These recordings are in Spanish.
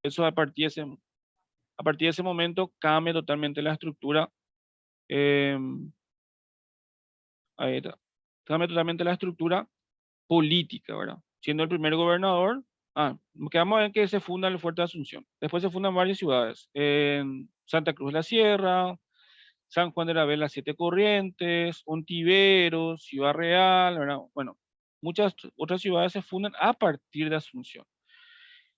Eso a partir de ese momento cambia totalmente la estructura. eh, Ahí está. Cambia totalmente la estructura política, ¿verdad? Siendo el primer gobernador, quedamos en que se funda el Fuerte de Asunción. Después se fundan varias ciudades, en Santa Cruz de la Sierra, San Juan de la Vela, Siete Corrientes, Ontiveros, Ciudad Real, ¿verdad? Bueno, muchas otras ciudades se fundan a partir de Asunción.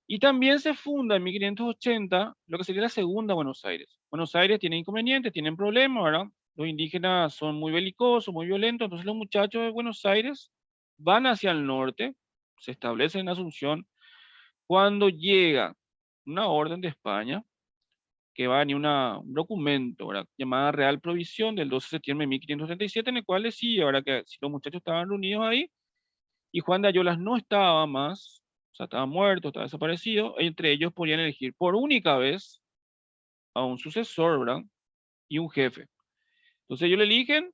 Y también se funda en 1580 lo que sería la segunda Buenos Aires. Buenos Aires tiene inconvenientes, tienen problemas, ¿verdad? Los indígenas son muy belicosos, muy violentos, entonces los muchachos de Buenos Aires van hacia el norte, se establecen en Asunción. Cuando llega una orden de España, que va a venir un documento, ¿verdad? Llamada Real Provisión del 12 de septiembre de 1537, en el cual decía, ¿verdad? Que si los muchachos estaban reunidos ahí, y Juan de Ayolas no estaba más, o sea, estaba muerto, estaba desaparecido, entre ellos podían elegir por única vez a un sucesor, ¿verdad? Y un jefe. Entonces ellos le eligen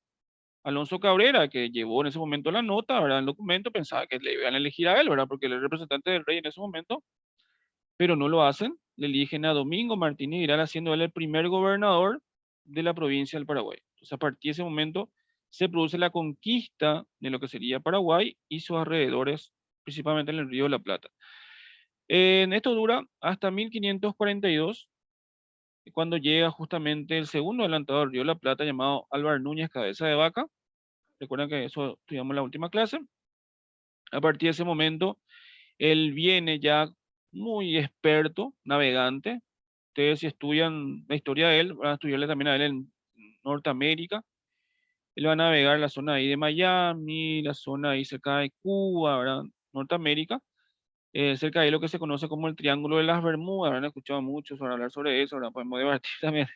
Alonso Cabrera, que llevó en ese momento la nota, ¿verdad? El documento, pensaba que le iban a elegir a él, ¿verdad? Porque él era el representante del rey en ese momento, pero no lo hacen. Le eligen a Domingo Martínez Vidal, siendo él el primer gobernador de la provincia del Paraguay. Entonces, a partir de ese momento se produce la conquista de lo que sería Paraguay y sus alrededores, principalmente en el Río de la Plata. Esto dura hasta 1542, cuando llega justamente el segundo adelantado del Río de la Plata, llamado Álvar Núñez Cabeza de Vaca. Recuerden que eso estudiamos en la última clase. A partir de ese momento, él viene ya muy experto, navegante. Ustedes si estudian la historia de él, van a estudiarle también a él en Norteamérica. Él va a navegar la zona ahí de Miami, la zona ahí cerca de Cuba, ¿verdad? Norteamérica, cerca de lo que se conoce como el Triángulo de las Bermudas. Habrán escuchado mucho sobre hablar sobre eso, ahora podemos debatir también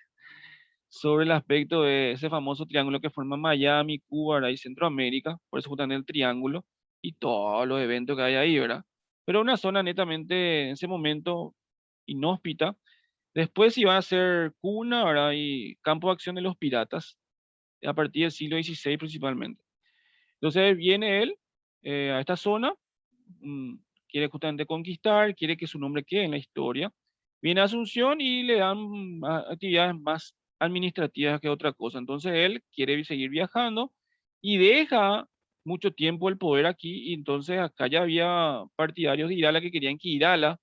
sobre el aspecto de ese famoso triángulo que forma Miami, Cuba, ¿verdad? Y Centroamérica, por eso justamente el triángulo y todos los eventos que hay ahí, ¿verdad? Pero una zona netamente en ese momento inhóspita. Después iba a ser cuna, ¿verdad? Y campo de acción de los piratas, a partir del siglo XVI principalmente. Entonces viene él a esta zona, mm, quiere justamente conquistar, quiere que su nombre quede en la historia. Viene a Asunción y le dan actividades más administrativas que otra cosa. Entonces él quiere seguir viajando y deja mucho tiempo el poder aquí. Y entonces acá ya había partidarios de Irala que querían que Irala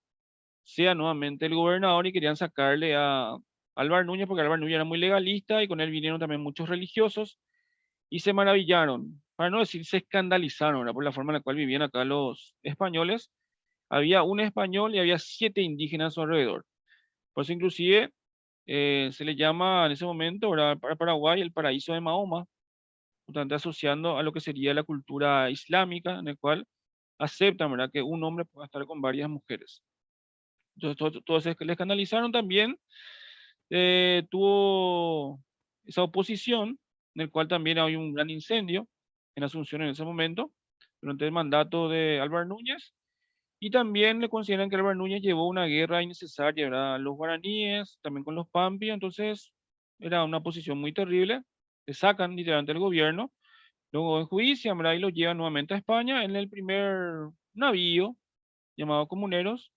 sea nuevamente el gobernador y querían sacarle a Álvar Núñez porque Álvar Núñez era muy legalista y con él vinieron también muchos religiosos y se maravillaron, para no decir se escandalizaron, ¿verdad? Por la forma en la cual vivían acá los españoles. Había un español y había 7 indígenas a su alrededor. Por eso inclusive se le llama en ese momento, ¿verdad? Para Paraguay el paraíso de Mahoma, justamente asociando a lo que sería la cultura islámica, en el cual aceptan, ¿verdad? Que un hombre pueda estar con varias mujeres. Entonces, todos se le escandalizaron también. Tuvo esa oposición, en el cual también hay un gran incendio en Asunción en ese momento, durante el mandato de Álvaro Núñez. Y también le consideran que Álvaro Núñez llevó una guerra innecesaria, ¿verdad? Los guaraníes, también con los pampi, entonces era una posición muy terrible. Le sacan literalmente el gobierno, luego enjuician, ¿verdad? Y lo llevan nuevamente a España en el primer navío llamado Comuneros,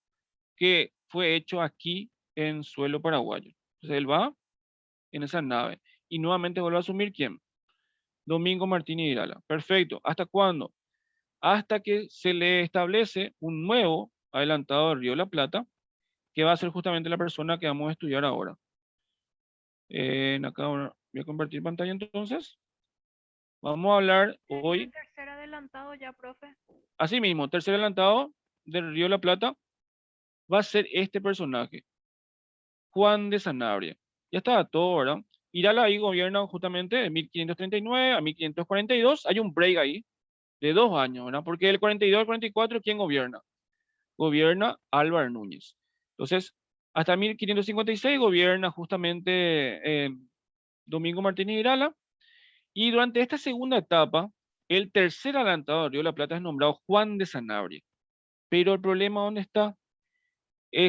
que fue hecho aquí en suelo paraguayo. Entonces él va en esa nave y nuevamente vuelve a asumir ¿quién? Domingo Martínez Irala. Perfecto. ¿Hasta cuándo? Hasta que se le establece un nuevo adelantado del Río de la Plata, que va a ser justamente la persona que vamos a estudiar ahora. Acá ahora voy a compartir pantalla entonces. Vamos a hablar ¿Qué dice hoy, tercer adelantado ya, profe? así mismo, tercer adelantado del Río de la Plata va a ser este personaje, Juan de Sanabria. Ya estaba todo, ¿verdad? Irala ahí gobierna justamente de 1539 a 1542. Hay un break ahí de 2 años, ¿verdad? Porque el 42 al 44, ¿quién gobierna? Gobierna Álvar Núñez. Entonces, hasta 1556 gobierna justamente Domingo Martínez Irala. Y durante esta segunda etapa, el tercer adelantado de Río de la Plata es nombrado Juan de Sanabria. Pero el problema, ¿dónde está?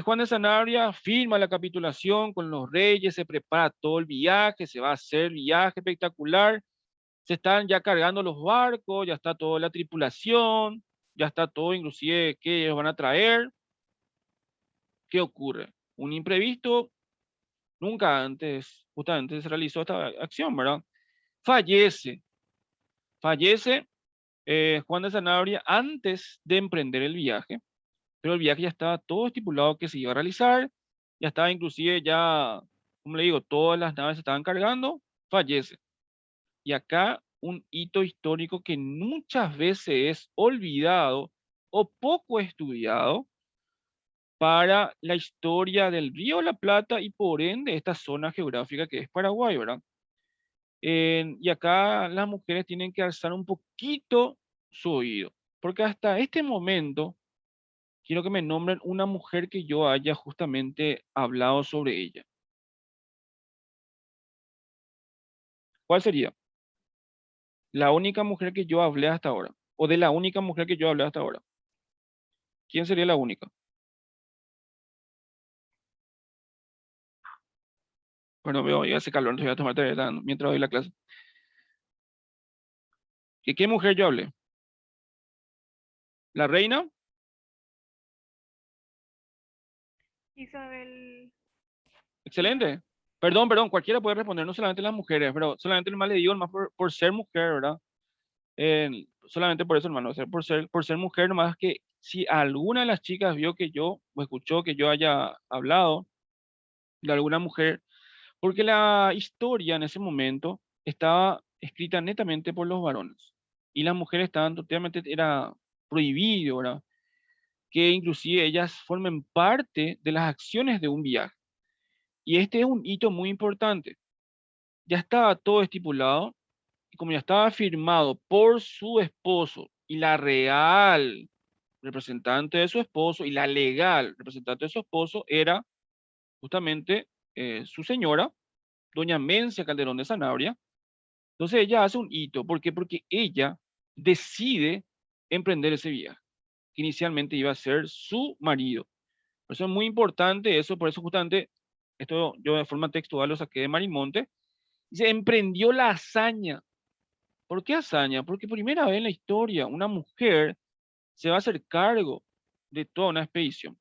Juan de Sanabria firma la capitulación con los reyes, se prepara todo el viaje, se va a hacer viaje espectacular, se están ya cargando los barcos, ya está toda la tripulación, ya está todo inclusive que ellos van a traer, ¿qué ocurre? Un imprevisto, nunca antes, justamente se realizó esta acción, ¿verdad? Fallece, fallece Juan de Sanabria antes de emprender el viaje, pero el viaje ya estaba todo estipulado que se iba a realizar, ya estaba inclusive ya, como le digo, todas las naves se estaban cargando, fallece. Y acá un hito histórico que muchas veces es olvidado o poco estudiado para la historia del Río de la Plata y por ende esta zona geográfica que es Paraguay, ¿verdad? Y acá las mujeres tienen que alzar un poquito su oído, porque hasta este momento quiero que me nombren una mujer que yo haya justamente hablado sobre ella. ¿Cuál sería? La única mujer que yo hablé hasta ahora, o de la única mujer que yo hablé hasta ahora. ¿Quién sería la única? Bueno, veo, ya hace calor, entonces voy a tomar tereré mientras doy la clase. ¿Qué mujer yo hablé? ¿La reina? Isabel I. Excelente. Perdón, cualquiera puede responder, no solamente las mujeres, pero solamente el más le digo, más por ser mujer, ¿verdad? Solamente por eso, hermano, o sea, por ser mujer, nomás que si alguna de las chicas vio que yo, o escuchó que yo haya hablado de alguna mujer, porque la historia en ese momento estaba escrita netamente por los varones, y las mujeres estaban totalmente, era prohibido, ¿verdad? Que inclusive ellas formen parte de las acciones de un viaje. Y este es un hito muy importante. Ya estaba todo estipulado, y como ya estaba firmado por su esposo y la real representante de su esposo y la legal representante de su esposo era justamente su señora, doña Mencia Calderón de Sanabria. Entonces ella hace un hito. ¿Por qué? Porque ella decide emprender ese viaje, que inicialmente iba a ser su marido. Por eso es muy importante eso, por eso justamente, esto yo de forma textual lo saqué de Marimonte, se emprendió la hazaña. ¿Por qué hazaña? Porque primera vez en la historia una mujer se va a hacer cargo de toda una expedición.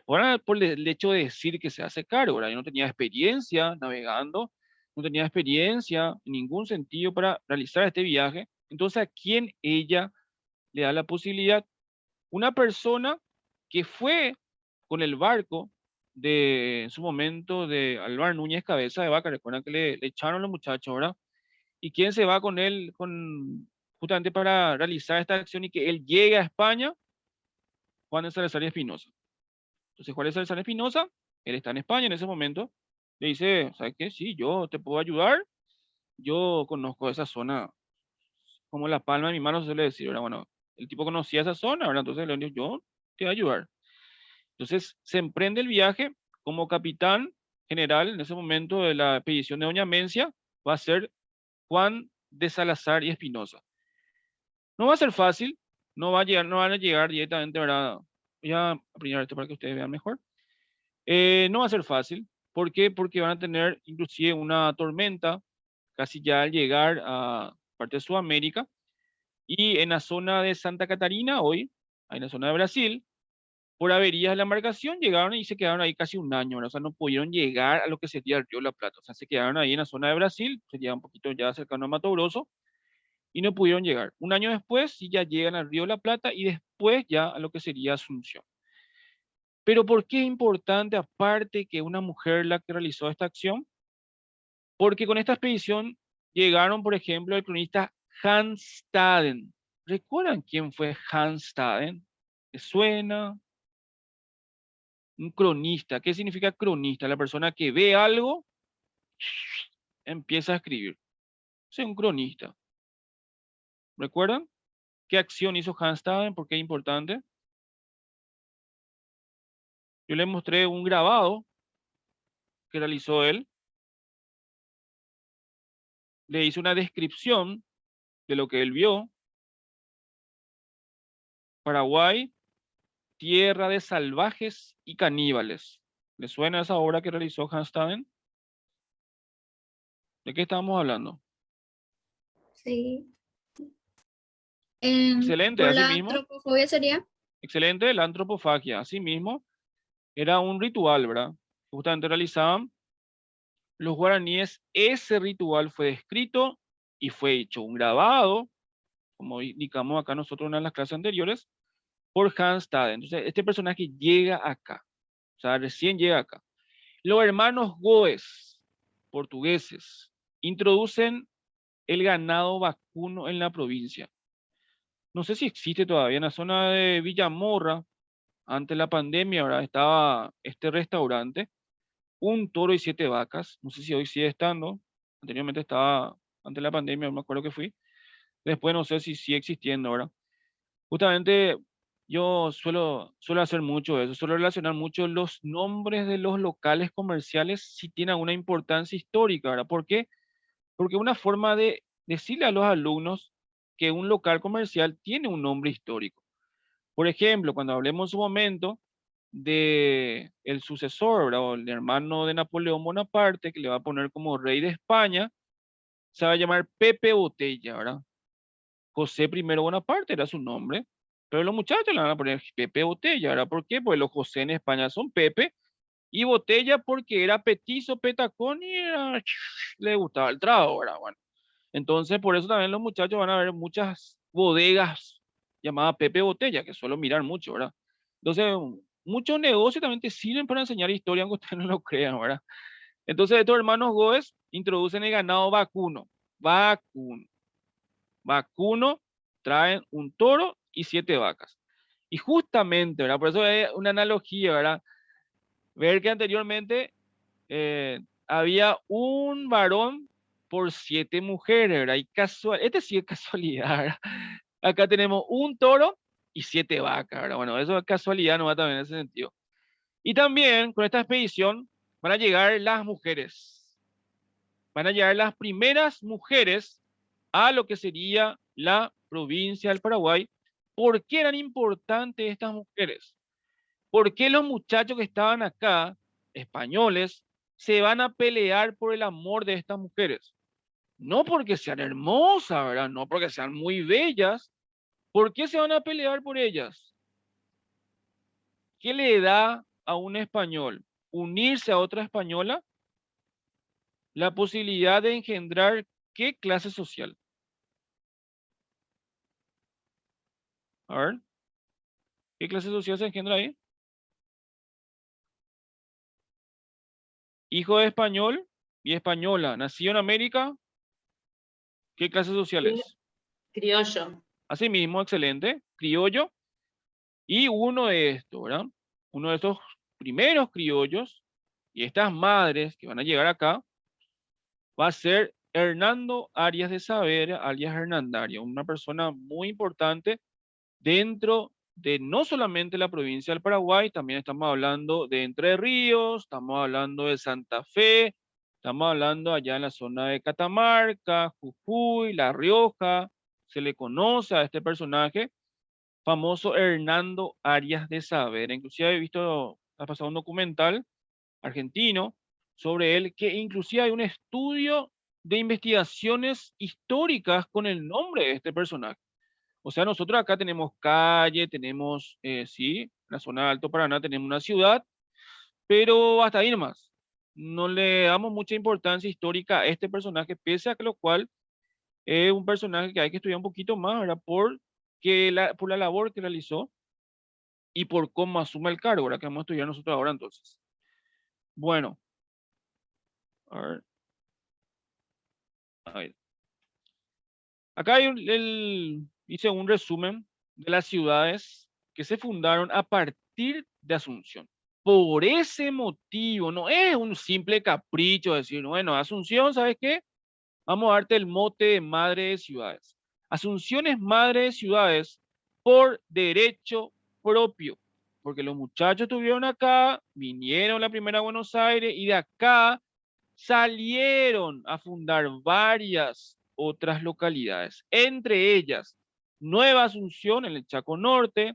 Ahora, por el hecho de decir que se hace cargo, ¿verdad? Yo no tenía experiencia navegando, no tenía experiencia en ningún sentido para realizar este viaje. Entonces, ¿a quién ella le da la posibilidad? Una persona que fue con el barco de, en su momento, de Álvaro Núñez Cabeza de Vaca, recuerdan que le echaron los muchachos, ¿verdad? ¿Y quién se va con él justamente para realizar esta acción y que él llegue a España? Juan de Salazar y Espinosa. Entonces, Juan de Salazar Espinosa, él está en España en ese momento, le dice, ¿sabes qué? Sí, yo te puedo ayudar, yo conozco esa zona como la palma de mi mano, se suele decir, ¿verdad? Bueno, el tipo conocía esa zona, ¿verdad? Entonces le dijo, yo te voy a ayudar. Entonces, se emprende el viaje como capitán general en ese momento de la expedición de Doña Mencia, va a ser Juan de Salazar y Espinosa. No va a ser fácil, no va a llegar, no van a llegar directamente, ¿verdad? Voy a abrir esto para que ustedes vean mejor. No va a ser fácil. ¿Por qué? Porque van a tener inclusive una tormenta casi ya al llegar a parte de Sudamérica. Y en la zona de Santa Catarina, hoy, en la zona de Brasil, por averías de la embarcación, llegaron y se quedaron ahí casi un año, ¿verdad? O sea, no pudieron llegar a lo que sería el Río de la Plata. O sea, se quedaron ahí en la zona de Brasil, sería un poquito ya cercano a Mato Grosso, y no pudieron llegar. Un año después, sí ya llegan al Río de la Plata y después ya a lo que sería Asunción. Pero ¿por qué es importante, aparte que una mujer la que realizó esta acción? Porque con esta expedición llegaron, por ejemplo, el cronista Hans Staden. ¿Recuerdan quién fue Hans Staden? ¿Les suena? Un cronista. ¿Qué significa cronista? La persona que ve algo, empieza a escribir. Es un cronista. ¿Recuerdan? ¿Qué acción hizo Hans Staden? ¿Por qué es importante? Yo les mostré un grabado que realizó él. Le hice una descripción de lo que él vio. Paraguay, tierra de salvajes y caníbales. ¿Le suena esa obra que realizó Hans Staden? ¿De qué estamos hablando? Sí. Excelente, Por así la mismo. antropofobia sería. Excelente, la antropofagia. Así mismo, Era un ritual, ¿verdad? Justamente realizaban los guaraníes. Ese ritual fue descrito y fue hecho un grabado, como indicamos acá nosotros en una de las clases anteriores, por Hans Tade. Entonces, este personaje llega acá, o sea, recién llega acá. Los hermanos Goes, portugueses, introducen el ganado vacuno en la provincia. No sé si existe todavía en la zona de Villamorra. Antes de la pandemia, ahora estaba este restaurante, un toro y 7 vacas. No sé si hoy sigue estando. Anteriormente estaba, antes de la pandemia, no me acuerdo que fui. Después no sé si sigue existiendo ahora. Justamente yo suelo hacer mucho eso, suelo relacionar mucho los nombres de los locales comerciales si tienen alguna importancia histórica, ¿verdad? ¿Por qué? Porque es una forma de decirle a los alumnos que un local comercial tiene un nombre histórico. Por ejemplo, cuando hablemos en su momento de el sucesor, ¿verdad? O el hermano de Napoleón Bonaparte, que le va a poner como rey de España, se va a llamar Pepe Botella, ¿verdad? José I Bonaparte era su nombre, pero los muchachos le van a poner Pepe Botella, ¿verdad? ¿Por qué? Pues los José en España son Pepe, y Botella porque era petizo, petacón y le gustaba el trago, ¿verdad? Bueno, entonces por eso también los muchachos van a ver muchas bodegas llamadas Pepe Botella, que suelo mirar mucho, ¿verdad? Entonces, muchos negocios también te sirven para enseñar historia, aunque ustedes no lo crean, ¿verdad? Entonces, estos hermanos Goes introducen el ganado vacuno. Vacuno. Vacuno, traen un toro y 7 vacas. Y justamente, ¿verdad? Por eso es una analogía, ¿verdad? Ver que anteriormente había un varón por 7 mujeres, ¿verdad? Y casual, este sí es casualidad, ¿verdad? Acá tenemos un toro y 7 vacas, ¿verdad? Bueno, eso es casualidad, no va también en ese sentido. Y también con esta expedición van a llegar las mujeres. Van a llegar las primeras mujeres a lo que sería la provincia del Paraguay. ¿Por qué eran importantes estas mujeres? ¿Por qué los muchachos que estaban acá, españoles, se van a pelear por el amor de estas mujeres? No porque sean hermosas, ¿verdad? No porque sean muy bellas. ¿Por qué se van a pelear por ellas? ¿Qué le da a un español unirse a otra española? La posibilidad de engendrar qué clase social. A ver, ¿qué clase social se engendra ahí? Hijo de español y española, nacido en América, ¿qué clase social es? Criollo. Asimismo, excelente, criollo. Y uno de estos, ¿verdad? Uno de estos primeros criollos y estas madres que van a llegar acá va a ser Hernando Arias de Saavedra, alias Hernandario, una persona muy importante dentro de no solamente la provincia del Paraguay, también estamos hablando de Entre Ríos, estamos hablando de Santa Fe, estamos hablando allá en la zona de Catamarca, Jujuy, La Rioja, se le conoce a este personaje famoso Hernando Arias de Saavedra. Inclusive he visto, ha pasado un documental argentino sobre él, que inclusive hay un estudio de investigaciones históricas con el nombre de este personaje. O sea, nosotros acá tenemos calle, tenemos, sí, en la zona de Alto Paraná tenemos una ciudad, pero hasta ahí nomás. No le damos mucha importancia histórica a este personaje, pese a que lo cual es un personaje que hay que estudiar un poquito más, ¿verdad? Por la labor que realizó y por cómo asume el cargo, ¿verdad? Que vamos a estudiar nosotros ahora entonces. Bueno, a ver, a ver. Acá hay hice un resumen de las ciudades que se fundaron a partir de Asunción. Por ese motivo, no es un simple capricho decir, bueno, Asunción, ¿sabes qué? Vamos a darte el mote de madre de ciudades. Asunción es madre de ciudades por derecho propio, porque los muchachos estuvieron acá, vinieron la primera a Buenos Aires y de acá salieron a fundar varias otras localidades, entre ellas Nueva Asunción en el Chaco Norte,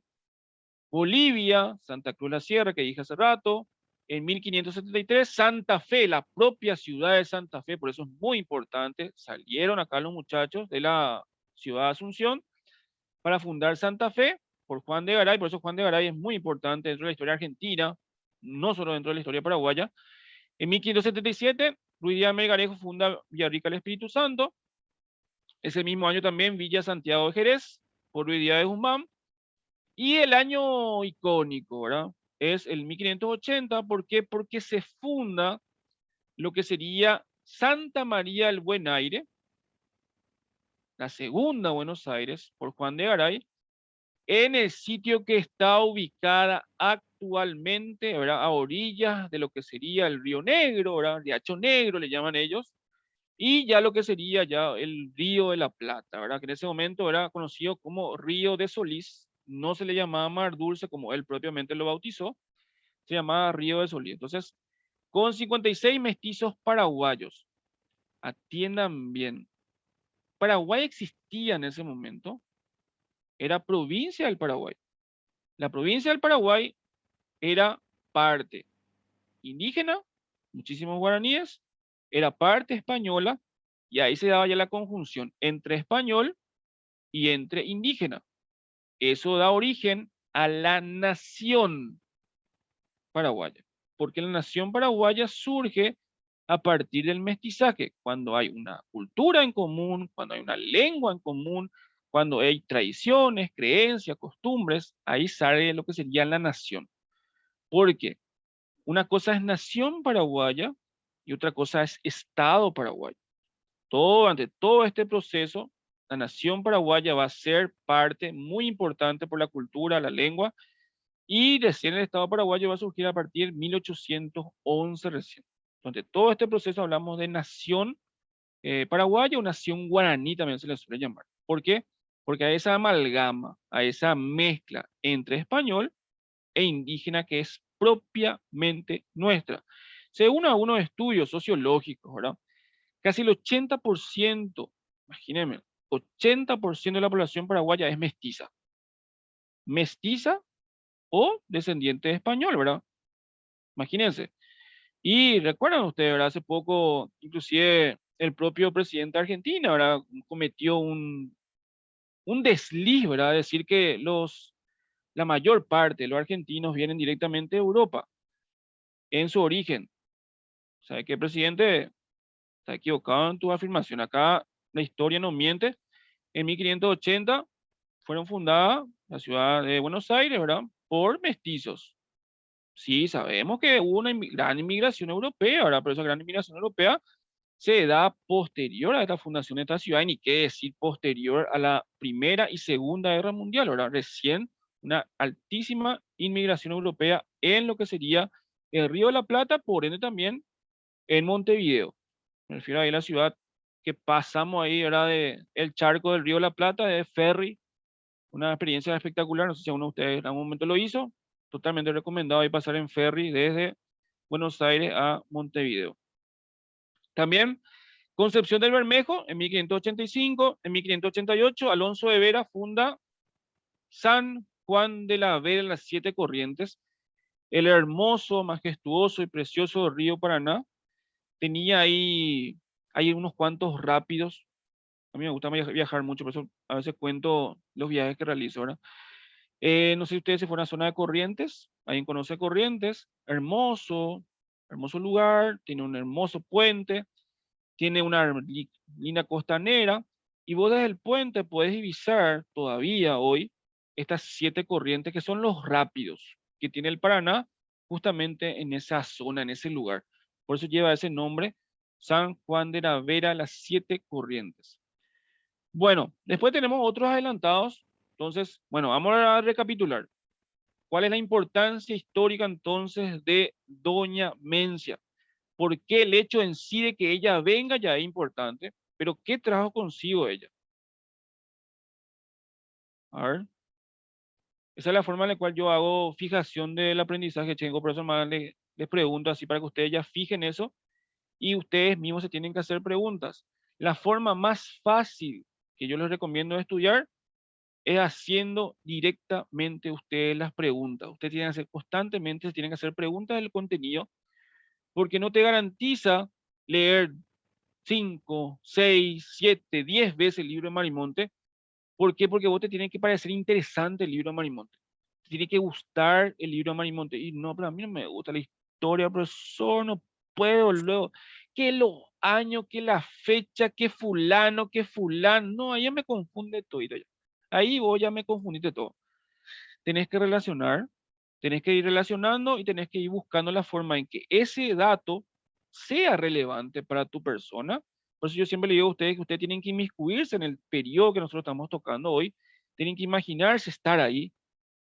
Bolivia, Santa Cruz la Sierra, que dije hace rato, en 1573, Santa Fe, la propia ciudad de Santa Fe, por eso es muy importante, salieron acá los muchachos de la ciudad de Asunción para fundar Santa Fe por Juan de Garay, por eso Juan de Garay es muy importante dentro de la historia argentina, no solo dentro de la historia paraguaya. En 1577, Ruiz Díaz Melgarejo funda Villarrica del Espíritu Santo. Ese mismo año también Villa Santiago de Jerez, por Ruiz Díaz de Guzmán. Y el año icónico, ¿verdad? Es el 1580. ¿Por qué? Porque se funda lo que sería Santa María del Buen Aire, la segunda Buenos Aires, por Juan de Garay, en el sitio que está ubicada actualmente, ¿verdad? A orillas de lo que sería el Río Negro, ¿verdad? Riacho Negro le llaman ellos, y ya lo que sería ya el Río de la Plata, ¿verdad? Que en ese momento era conocido como Río de Solís, no se le llamaba Mar Dulce como él propiamente lo bautizó, se llamaba Río de Solís. Entonces, con 56 mestizos paraguayos, atiendan bien, Paraguay existía en ese momento, era provincia del Paraguay. La provincia del Paraguay era parte indígena, muchísimos guaraníes, era parte española, y ahí se daba ya la conjunción entre español y entre indígena. Eso da origen a la nación paraguaya, porque la nación paraguaya surge a partir del mestizaje, cuando hay una cultura en común, cuando hay una lengua en común, cuando hay tradiciones, creencias, costumbres, ahí sale lo que sería la nación. Porque una cosa es nación paraguaya y otra cosa es Estado paraguayo. Ante todo este proceso, la nación paraguaya va a ser parte muy importante por la cultura, la lengua, y recién el Estado paraguayo va a surgir a partir de 1811 recién. Durante todo este proceso hablamos de nación paraguaya o nación guaraní también se le suele llamar. ¿Por qué? Porque a esa amalgama, a esa mezcla entre español e indígena que es propiamente nuestra. Según algunos estudios sociológicos, ¿verdad? Casi el 80%, imagínense, 80% de la población paraguaya es mestiza. Mestiza o descendiente de español, ¿verdad? Imagínense. Y recuerdan ustedes, ¿verdad? Hace poco, inclusive el propio presidente de Argentina, ¿verdad? Cometió un desliz, ¿verdad? Decir que la mayor parte de los argentinos vienen directamente de Europa en su origen. ¿Sabe qué, presidente? Está equivocado en tu afirmación. Acá la historia no miente. En 1580 fueron fundadas la ciudad de Buenos Aires, ¿verdad? Por mestizos. Sí, sabemos que hubo una gran inmigración europea, ¿verdad? Pero esa gran inmigración europea se da posterior a esta fundación de esta ciudad, y ni qué decir posterior a la Primera y Segunda Guerra Mundial, ¿verdad? Recién una altísima inmigración europea en lo que sería el Río de la Plata, por ende también en Montevideo. Me refiero ahí a la ciudad que pasamos ahí, ¿verdad? De el charco del Río de la Plata, de ferry, una experiencia espectacular. No sé si alguno de ustedes en algún momento lo hizo. Totalmente recomendado ahí pasar en ferry desde Buenos Aires a Montevideo. También Concepción del Bermejo en 1585. En 1588 Alonso de Vera funda San Juan de la Vera en las Siete Corrientes. El hermoso, majestuoso y precioso río Paraná tenía ahí, hay unos cuantos rápidos. A mí me gusta viajar mucho, por eso a veces cuento los viajes que realizo, ¿verdad? No sé si ustedes se fueron a la zona de Corrientes, alguien conoce Corrientes, hermoso, hermoso lugar, tiene un hermoso puente, tiene una linda costanera, y vos desde el puente puedes divisar todavía hoy estas siete corrientes que son los rápidos que tiene el Paraná justamente en esa zona, en ese lugar. Por eso lleva ese nombre, San Juan de la Vera, las siete corrientes. Bueno, después tenemos otros adelantados. Entonces, bueno, vamos a recapitular. ¿Cuál es la importancia histórica entonces de Doña Mencia? ¿Por qué el hecho en sí de que ella venga ya es importante? Pero ¿qué trajo consigo ella? A ver, esa es la forma en la cual yo hago fijación del aprendizaje, chengo, por eso más les pregunto así para que ustedes ya fijen eso y ustedes mismos se tienen que hacer preguntas. La forma más fácil que yo les recomiendo de estudiar es haciendo directamente ustedes las preguntas. Ustedes tienen que hacer constantemente, se tienen que hacer preguntas del contenido, porque no te garantiza leer 5, 6, 7, 10 veces el libro de Marimonte. ¿Por qué? Porque vos te tiene que parecer interesante el libro de Marimonte. tiene que gustar el libro de Marimonte. Y no, pero a mí no me gusta la historia, profesor, no puedo luego. Que los años, que la fecha, que fulano, que fulano. No, ahí ya me confunde todo. Ya. Ahí vos ya me confundiste todo. Tenés que relacionar, tenés que ir relacionando y tenés que ir buscando la forma en que ese dato sea relevante para tu persona. Por eso yo siempre le digo a ustedes que ustedes tienen que inmiscuirse en el periodo que nosotros estamos tocando hoy, tienen que imaginarse estar ahí,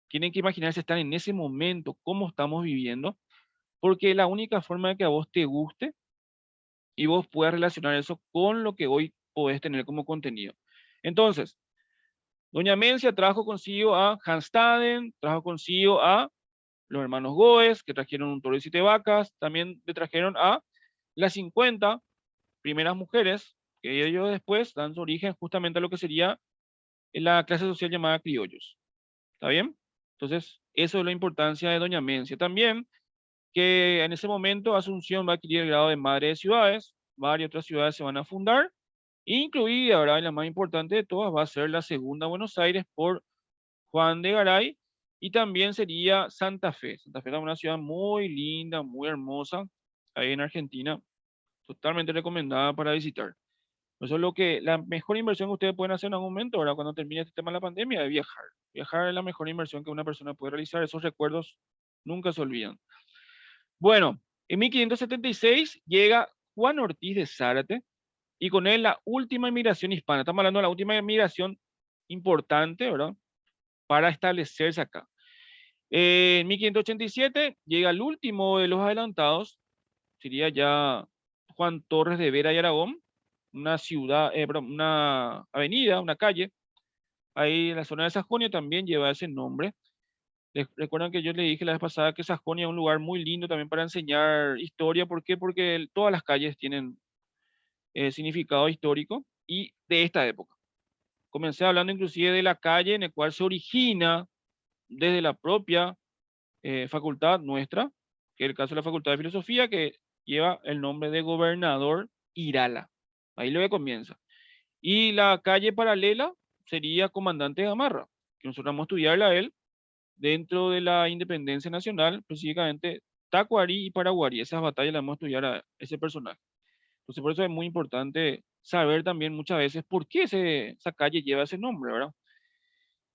tienen que imaginarse estar en ese momento, cómo estamos viviendo, porque la única forma de que a vos te guste y vos puedas relacionar eso con lo que hoy podés tener como contenido. Entonces, Doña Mencia trajo consigo a Hans Staden, trajo consigo a los hermanos Goes, que trajeron un toro de 7 vacas, también le trajeron a las 50 primeras mujeres, que ellos después dan su origen justamente a lo que sería la clase social llamada criollos. ¿Está bien? Entonces, eso es la importancia de Doña Mencia. También que en ese momento Asunción va a adquirir el grado de madre de ciudades, varias otras ciudades se van a fundar, incluida, ahora la más importante de todas va a ser la segunda Buenos Aires por Juan de Garay, y también sería Santa Fe. Santa Fe es una ciudad muy linda, muy hermosa, ahí en Argentina, totalmente recomendada para visitar. Eso es lo que, la mejor inversión que ustedes pueden hacer en algún momento, ahora cuando termine este tema de la pandemia, es viajar. Viajar es la mejor inversión que una persona puede realizar, esos recuerdos nunca se olvidan. Bueno, en 1576 llega Juan Ortiz de Zárate y con él la última inmigración hispana. Estamos hablando de la última inmigración importante, ¿verdad? Para establecerse acá. En 1587 llega el último de los adelantados, sería ya Juan Torres de Vera y Aragón, una ciudad, perdón, una avenida, una calle, ahí en la zona de Sajonia también lleva ese nombre. Recuerdan que yo le dije la vez pasada que Sajonia es un lugar muy lindo también para enseñar historia. ¿Por qué? Porque todas las calles tienen significado histórico y de esta época. Comencé hablando inclusive de la calle en la cual se origina desde la propia facultad nuestra, que es el caso de la Facultad de Filosofía, que lleva el nombre de Gobernador Irala. Ahí lo que comienza. Y la calle paralela sería Comandante Gamarra, que nosotros vamos a estudiarla a él dentro de la independencia nacional, específicamente Tacuarí y Paraguarí. Esas batallas las vamos a estudiar a ese personaje. Entonces, por eso es muy importante saber también muchas veces por qué esa calle lleva ese nombre, ¿verdad?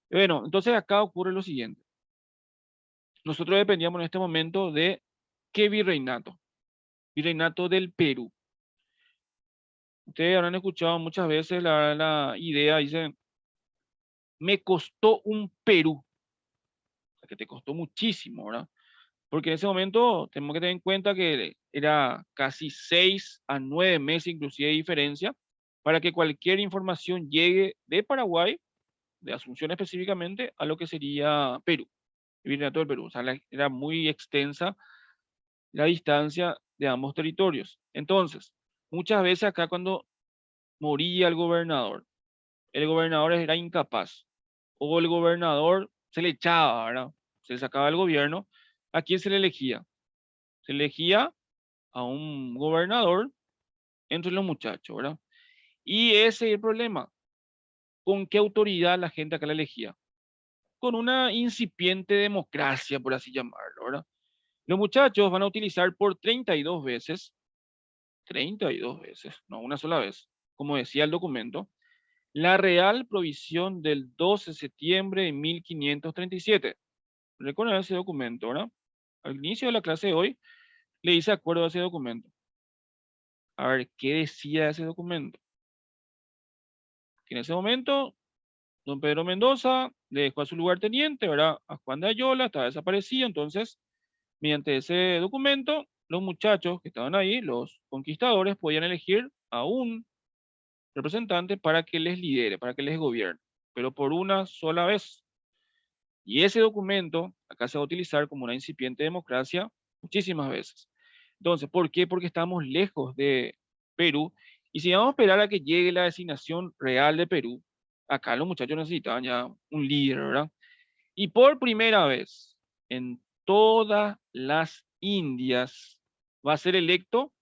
Bueno, entonces acá ocurre lo siguiente. Nosotros dependíamos en este momento de qué virreinato. Virreinato del Perú. Ustedes habrán escuchado muchas veces la idea, dice, me costó un Perú. O sea, que te costó muchísimo, ¿verdad? Porque en ese momento tenemos que tener en cuenta que era casi 6 a 9 meses inclusive de diferencia para que cualquier información llegue de Paraguay, de Asunción específicamente, a lo que sería Perú, el virreinato del Perú. O sea, era muy extensa la distancia de ambos territorios. Entonces, muchas veces acá cuando moría el gobernador era incapaz, o el gobernador se le echaba, ¿verdad? Se le sacaba del gobierno. ¿A quién se le elegía? Se elegía a un gobernador entre los muchachos, ¿verdad? Y ese es el problema. ¿Con qué autoridad la gente acá la elegía? Con una incipiente democracia, por así llamarlo, ¿verdad? Los muchachos van a utilizar por 32 veces, no una sola vez, como decía el documento, la Real Provisión del 12 de septiembre de 1537. Recuerden ese documento, ¿verdad? Al inicio de la clase de hoy le hice acuerdo a ese documento. A ver, ¿qué decía ese documento? Que en ese momento, don Pedro Mendoza le dejó a su lugarteniente, ¿verdad? A Juan de Ayola, estaba desaparecido, entonces, mediante ese documento, los muchachos que estaban ahí, los conquistadores, podían elegir a un representante para que les lidere, para que les gobierne, pero por una sola vez. Y ese documento acá se va a utilizar como una incipiente democracia muchísimas veces. Entonces, ¿por qué? Porque estamos lejos de Perú. Y si vamos a esperar a que llegue la designación real de Perú, acá los muchachos necesitaban ya un líder, ¿verdad? Y por primera vez en todas las Indias va a ser electo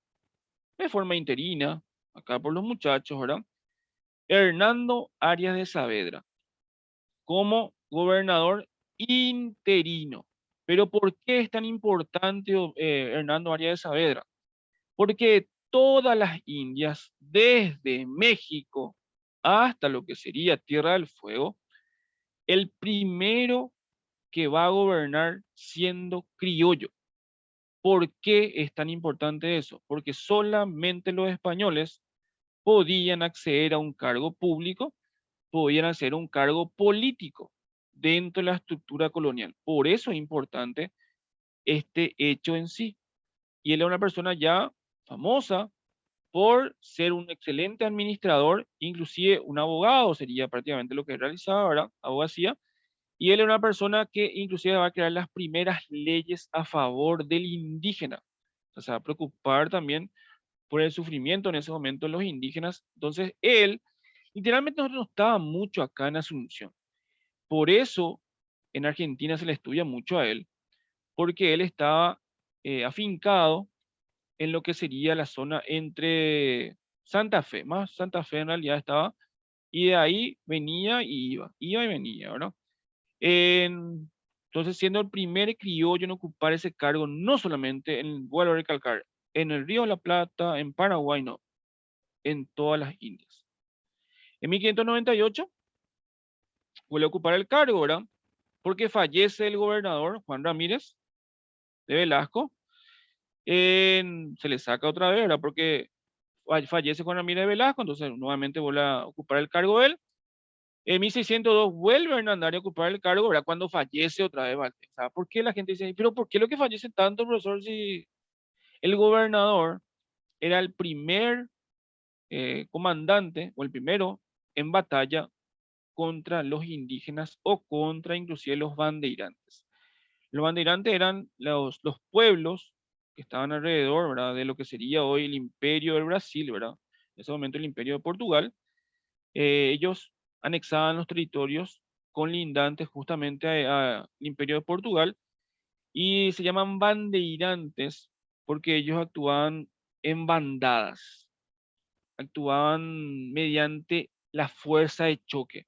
de forma interina, acá por los muchachos, ¿verdad? Hernando Arias de Saavedra como gobernador interino. Pero ¿por qué es tan importante, Hernando Arias de Saavedra? Porque todas las Indias, desde México hasta lo que sería Tierra del Fuego, el primero que va a gobernar siendo criollo. ¿Por qué es tan importante eso? Porque solamente los españoles podían acceder a un cargo público, podían hacer un cargo político dentro de la estructura colonial. Por eso es importante este hecho en sí. Y él es una persona ya famosa por ser un excelente administrador, inclusive un abogado sería prácticamente lo que realizaba, ¿verdad? Abogacía. Y él es una persona que inclusive va a crear las primeras leyes a favor del indígena. O sea, se va a preocupar también por el sufrimiento en ese momento de los indígenas. Entonces, él literalmente no estaba mucho acá en Asunción. Por eso, en Argentina se le estudia mucho a él, porque él estaba afincado en lo que sería la zona entre Santa Fe, más Santa Fe en realidad estaba, y de ahí venía y iba y venía, ¿verdad? Entonces, siendo el primer criollo en ocupar ese cargo, no solamente en, vuelvo a recalcar, en el Río de la Plata, en Paraguay, no, en todas las Indias. En 1598 vuelve a ocupar el cargo, ¿verdad? Porque fallece el gobernador Juan Ramírez de Velasco. Se le saca otra vez, ¿verdad? Porque fallece Juan Ramírez de Velasco, entonces nuevamente vuelve a ocupar el cargo él. En 1602 vuelve Hernandari a ocupar el cargo, ¿verdad? Cuando fallece otra vez Valdés. ¿Sabe por qué la gente dice, pero por qué lo que fallece tanto, profesor, si el gobernador era el primer comandante o el primero en batalla contra los indígenas o contra inclusive los bandeirantes? Los bandeirantes eran los pueblos que estaban alrededor, ¿verdad? De lo que sería hoy el imperio del Brasil, ¿verdad? En ese momento el imperio de Portugal. Ellos anexaban los territorios colindantes justamente al imperio de Portugal y se llaman bandeirantes porque ellos actuaban en bandadas, actuaban mediante la fuerza de choque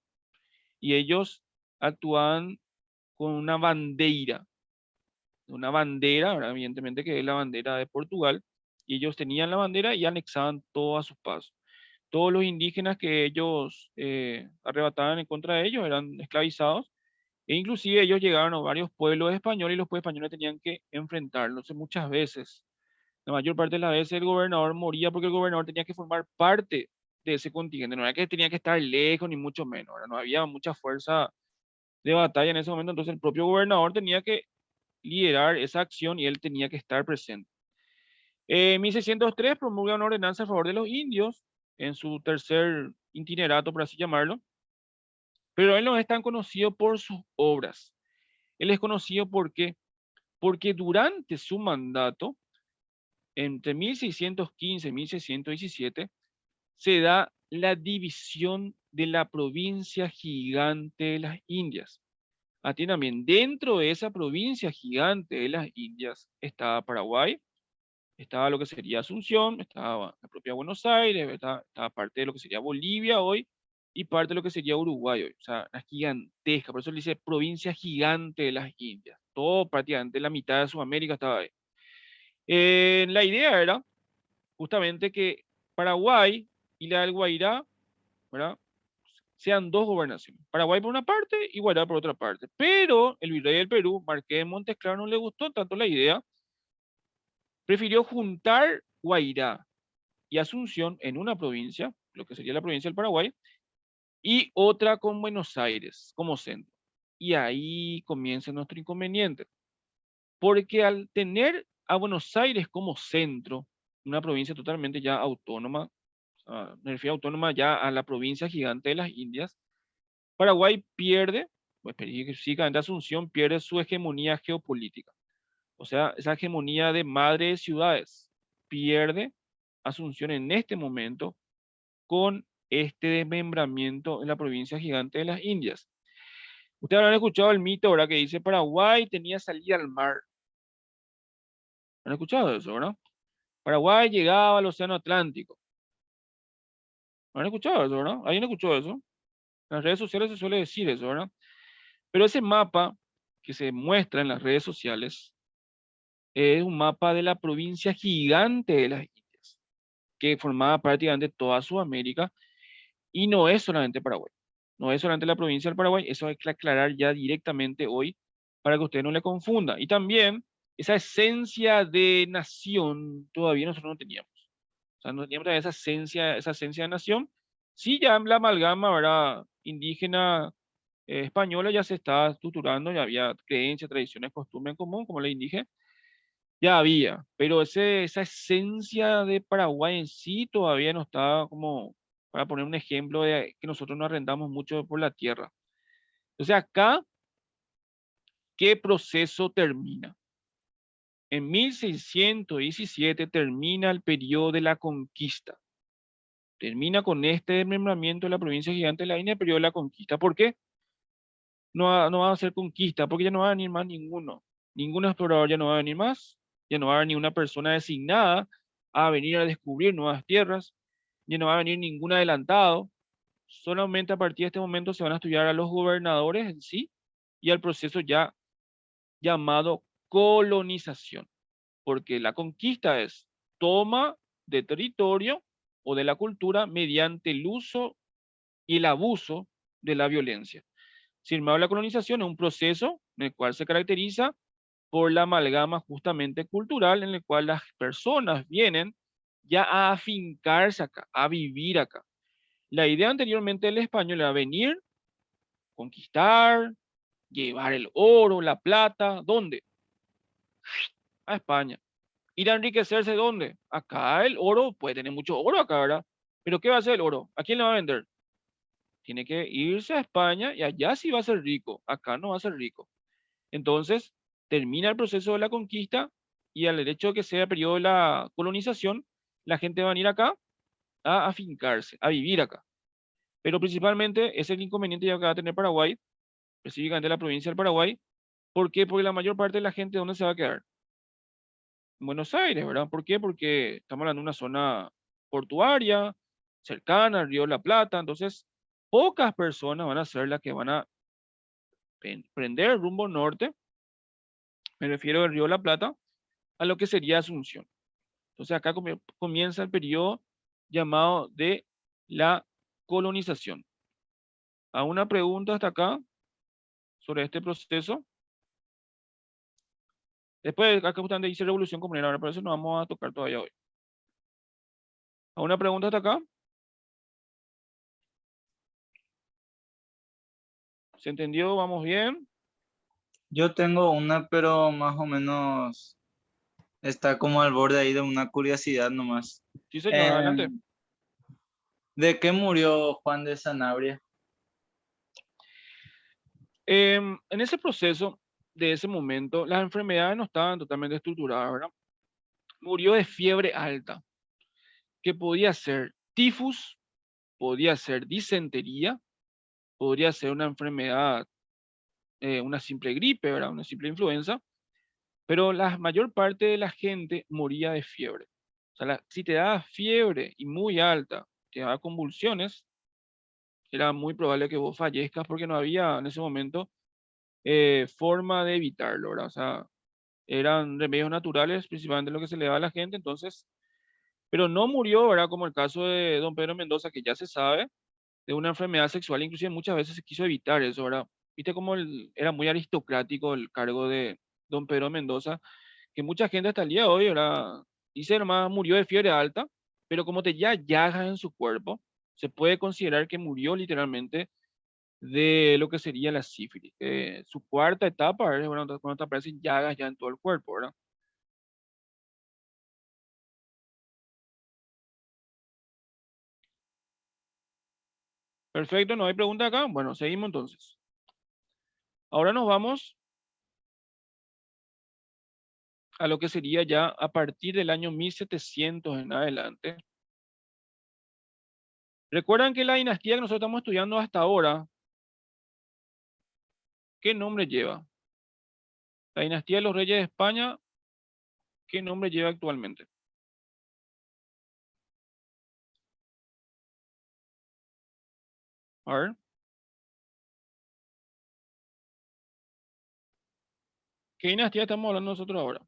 y ellos actuaban con una bandera, ¿verdad? Evidentemente que es la bandera de Portugal, y ellos tenían la bandera y anexaban todo a sus pasos. Todos los indígenas que ellos arrebataban en contra de ellos eran esclavizados, e inclusive ellos llegaron a varios pueblos españoles y los pueblos españoles tenían que enfrentarlos. Muchas veces, la mayor parte de las veces el gobernador moría porque el gobernador tenía que formar parte de ese contingente, no era que tenía que estar lejos ni mucho menos, ¿verdad? No había mucha fuerza de batalla en ese momento, entonces el propio gobernador tenía que liderar esa acción y él tenía que estar presente. En 1603 promulga una ordenanza a favor de los indios en su tercer itinerato, por así llamarlo, pero él no es tan conocido por sus obras. Él es conocido porque durante su mandato, entre 1615 y 1617, se da la división de la provincia gigante de las Indias. Atiendan bien, dentro de esa provincia gigante de las Indias estaba Paraguay, estaba lo que sería Asunción, estaba la propia Buenos Aires, estaba parte de lo que sería Bolivia hoy y parte de lo que sería Uruguay hoy. O sea, la gigantesca, por eso le dice provincia gigante de las Indias. Todo prácticamente la mitad de Sudamérica estaba ahí. La idea era justamente que Paraguay y la del Guairá, ¿verdad? Sean dos gobernaciones. Paraguay por una parte y Guairá por otra parte. Pero el virrey del Perú, Marqués de Montesclaro, no le gustó tanto la idea. Prefirió juntar Guairá y Asunción en una provincia, lo que sería la provincia del Paraguay, y otra con Buenos Aires como centro. Y ahí comienza nuestro inconveniente, porque al tener a Buenos Aires como centro, una provincia totalmente ya autónoma, me refiero a autónoma ya a la provincia gigante de las Indias, Paraguay pierde, pues específicamente Asunción pierde su hegemonía geopolítica. O sea, esa hegemonía de madre de ciudades pierde Asunción en este momento con este desmembramiento en la provincia gigante de las Indias. Ustedes habrán escuchado el mito, ¿verdad? Que dice Paraguay tenía salida al mar. ¿Han escuchado eso, verdad? Paraguay llegaba al Océano Atlántico. ¿Han escuchado eso, verdad? ¿Alguien escuchó eso? En las redes sociales se suele decir eso, ¿verdad? Pero ese mapa que se muestra en las redes sociales es un mapa de la provincia gigante de las Indias, que formaba prácticamente toda Sudamérica y no es solamente Paraguay. No es solamente la provincia del Paraguay, eso hay que aclarar ya directamente hoy para que usted no le confunda. Y también esa esencia de nación todavía nosotros no teníamos. O sea, no teníamos todavía esa esencia de nación. Sí, ya en la amalgama, ¿verdad? Indígena española ya se estaba estructurando, ya había creencias, tradiciones, costumbres en común, como le dije, ya había, pero esa esencia de Paraguay en sí todavía no estaba como, para poner un ejemplo de que nosotros nos arrendamos mucho por la tierra. Entonces acá, ¿qué proceso termina? En 1617 termina el periodo de la conquista. Termina con este desmembramiento de la provincia gigante de la India, el periodo de la conquista. ¿Por qué? No va a ser conquista, porque ya no va a venir más ninguno. Ningún explorador ya no va a venir más, ya no va a haber ni una persona designada a venir a descubrir nuevas tierras, ya no va a venir ningún adelantado. Solamente a partir de este momento se van a estudiar a los gobernadores en sí y al proceso ya llamado colonización, porque la conquista es toma de territorio o de la cultura mediante el uso y el abuso de la violencia. Sin embargo, la colonización es un proceso en el cual se caracteriza por la amalgama justamente cultural en el cual las personas vienen ya a afincarse acá, a vivir acá. La idea anteriormente del español era venir, conquistar, llevar el oro, la plata, ¿dónde? A España. Ir a enriquecerse, ¿dónde? Acá el oro, puede tener mucho oro acá, ¿verdad? Pero ¿qué va a hacer el oro? ¿A quién le va a vender? Tiene que irse a España y allá sí va a ser rico, acá no va a ser rico. Entonces, termina el proceso de la conquista y al hecho de que sea periodo de la colonización, la gente va a venir acá a afincarse, a vivir acá. Pero principalmente ese es el inconveniente que va a tener Paraguay, específicamente la provincia del Paraguay. ¿Por qué? Porque la mayor parte de la gente, ¿dónde se va a quedar? En Buenos Aires, ¿verdad? ¿Por qué? Porque estamos hablando de una zona portuaria, cercana al Río de la Plata, entonces pocas personas van a ser las que van a prender rumbo norte, me refiero al Río de la Plata, a lo que sería Asunción. Entonces acá comienza el periodo llamado de la colonización. ¿A una pregunta hasta acá sobre este proceso? Después acá justamente dice revolución comunera, ahora por eso no vamos a tocar todavía hoy. ¿A una pregunta hasta acá? ¿Se entendió? ¿Vamos bien? Yo tengo una, pero más o menos está como al borde ahí de una curiosidad nomás. Sí, señor, Eh, adelante. ¿De qué murió Juan de Sanabria? En ese proceso, de ese momento, las enfermedades no estaban totalmente estructuradas, ¿verdad? Murió de fiebre alta, que podía ser tifus, podía ser disentería, podría ser una enfermedad, una simple gripe, ¿verdad? Una simple influenza, pero la mayor parte de la gente moría de fiebre. O sea, si te daba fiebre y muy alta, te daba convulsiones, era muy probable que vos fallezcas porque no había en ese momento forma de evitarlo, ¿verdad? O sea, eran remedios naturales, principalmente lo que se le daba a la gente, entonces, pero no murió, ¿verdad? Como el caso de don Pedro Mendoza, que ya se sabe, de una enfermedad sexual, inclusive muchas veces se quiso evitar eso, ¿verdad? Viste cómo era muy aristocrático el cargo de don Pedro Mendoza, que mucha gente hasta el día de hoy, ¿verdad? Dice nomás murió de fiebre alta, pero como tenía llagas en su cuerpo, se puede considerar que murió literalmente de lo que sería la sífilis. Su cuarta etapa, ¿verdad? Bueno, cuando te aparecen llagas ya en todo el cuerpo, ¿verdad? Perfecto, no hay pregunta acá. Bueno, seguimos entonces. Ahora nos vamos a lo que sería ya a partir del año 1700 en adelante. Recuerdan que la dinastía que nosotros estamos estudiando hasta ahora, ¿qué nombre lleva? La dinastía de los reyes de España, ¿qué nombre lleva actualmente? A ver. ¿Qué dinastía estamos hablando nosotros ahora?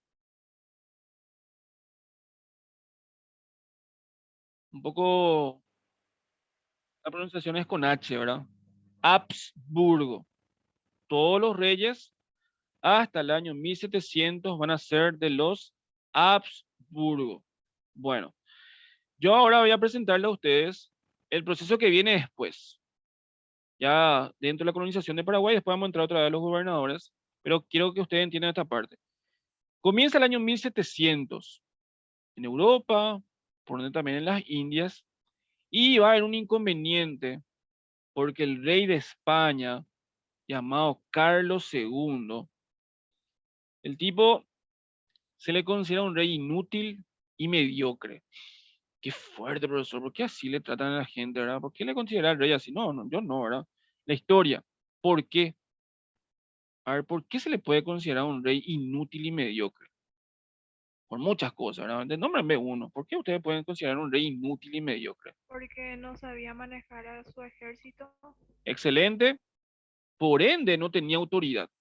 Un poco, la pronunciación es con H, ¿verdad? Habsburgo. Todos los reyes hasta el año 1700 van a ser de los Habsburgo. Bueno, yo ahora voy a presentarle a ustedes el proceso que viene después. Ya dentro de la colonización de Paraguay, después vamos a entrar otra vez a los gobernadores, pero quiero que ustedes entiendan esta parte. Comienza el año 1700 en Europa, por donde también en las Indias, y va a haber un inconveniente porque el rey de España, llamado Carlos II, el tipo se le considera un rey inútil y mediocre. Qué fuerte, profesor, ¿por qué así le tratan a la gente, verdad? ¿Por qué le considera al rey así? No, no, yo no, ¿verdad? La historia, ¿por qué? A ver, ¿por qué se le puede considerar un rey inútil y mediocre? Por muchas cosas, ¿verdad? Nómbrenme uno. ¿Por qué ustedes pueden considerar un rey inútil y mediocre? Porque no sabía manejar a su ejército. Excelente. Por ende, no tenía autoridad.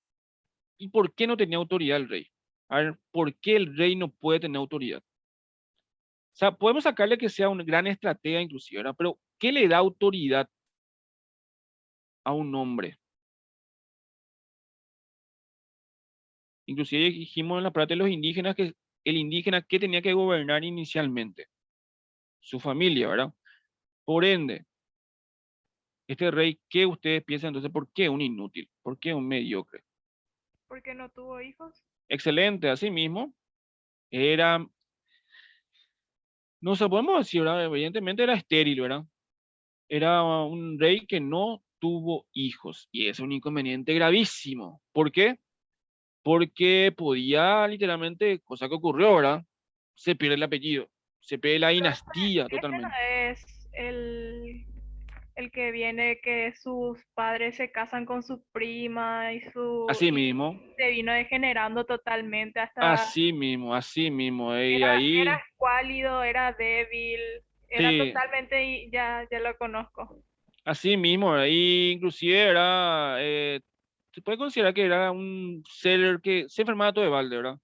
¿Y por qué no tenía autoridad el rey? A ver, ¿por qué el rey no puede tener autoridad? O sea, podemos sacarle que sea un gran estratega inclusive, ¿verdad? Pero ¿qué le da autoridad a un hombre? Inclusive dijimos en la parte de los indígenas que el indígena, ¿qué tenía que gobernar inicialmente? Su familia, ¿verdad? Por ende, este rey, ¿qué ustedes piensan entonces? ¿Por qué un inútil? ¿Por qué un mediocre? Porque no tuvo hijos. Excelente, así mismo. Era, no se podemos decir, ¿verdad? Evidentemente era estéril, ¿verdad? Era un rey que no tuvo hijos y es un inconveniente gravísimo. ¿Por qué? Porque podía literalmente, cosa que ocurrió, ¿verdad? Se pierde el apellido, se pierde la Pero dinastía este no totalmente. es el que viene que sus padres se casan con su prima Así y mismo, se vino degenerando totalmente hasta así mismo, así mismo. Y era ahí, escuálido, era débil, era sí, totalmente ya lo conozco. así mismo. Ahí inclusive era, se puede considerar que era un ser que se enfermaba todo de balde, ¿verdad?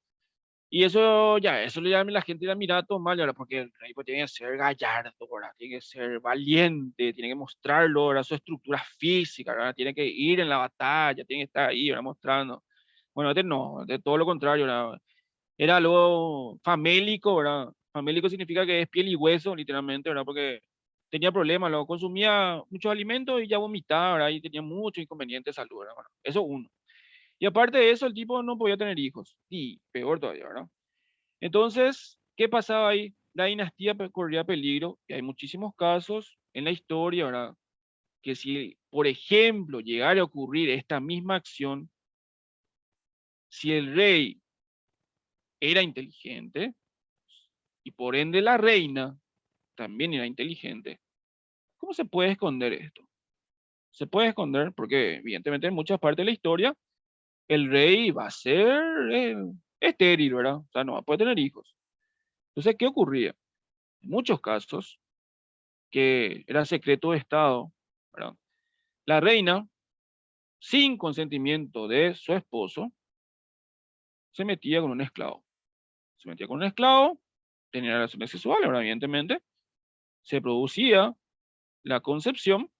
Y eso ya, eso le llama la gente la mirada todo mal, ¿verdad? Porque el rey pues, tiene que ser gallardo, ¿verdad? Tiene que ser valiente, tiene que mostrarlo, ¿verdad? Su estructura física, ¿verdad? Tiene que ir en la batalla, tiene que estar ahí, ¿verdad? Mostrando. Bueno, este no, de todo lo contrario, ¿verdad? Era algo famélico, ¿verdad? Famélico significa que es piel y hueso, literalmente, ¿verdad? Porque tenía problemas, luego consumía muchos alimentos y ya vomitaba, ¿verdad? Y tenía muchos inconvenientes de salud, ¿verdad? Bueno, eso uno. Y aparte de eso, el tipo no podía tener hijos. Y peor todavía, ¿verdad? Entonces, ¿qué pasaba ahí? La dinastía corría peligro y hay muchísimos casos en la historia, ¿verdad? Que si, por ejemplo, llegara a ocurrir esta misma acción, si el rey era inteligente y por ende la reina también era inteligente, ¿cómo se puede esconder esto? Se puede esconder porque evidentemente en muchas partes de la historia el rey va a ser estéril, ¿verdad? O sea, no va a poder tener hijos. Entonces, ¿qué ocurría? En muchos casos, que era secreto de Estado, ¿verdad? La reina, sin consentimiento de su esposo, se metía con un esclavo. Se metía con un esclavo, tenía relaciones sexuales, ¿verdad? Evidentemente, se producía la concepción,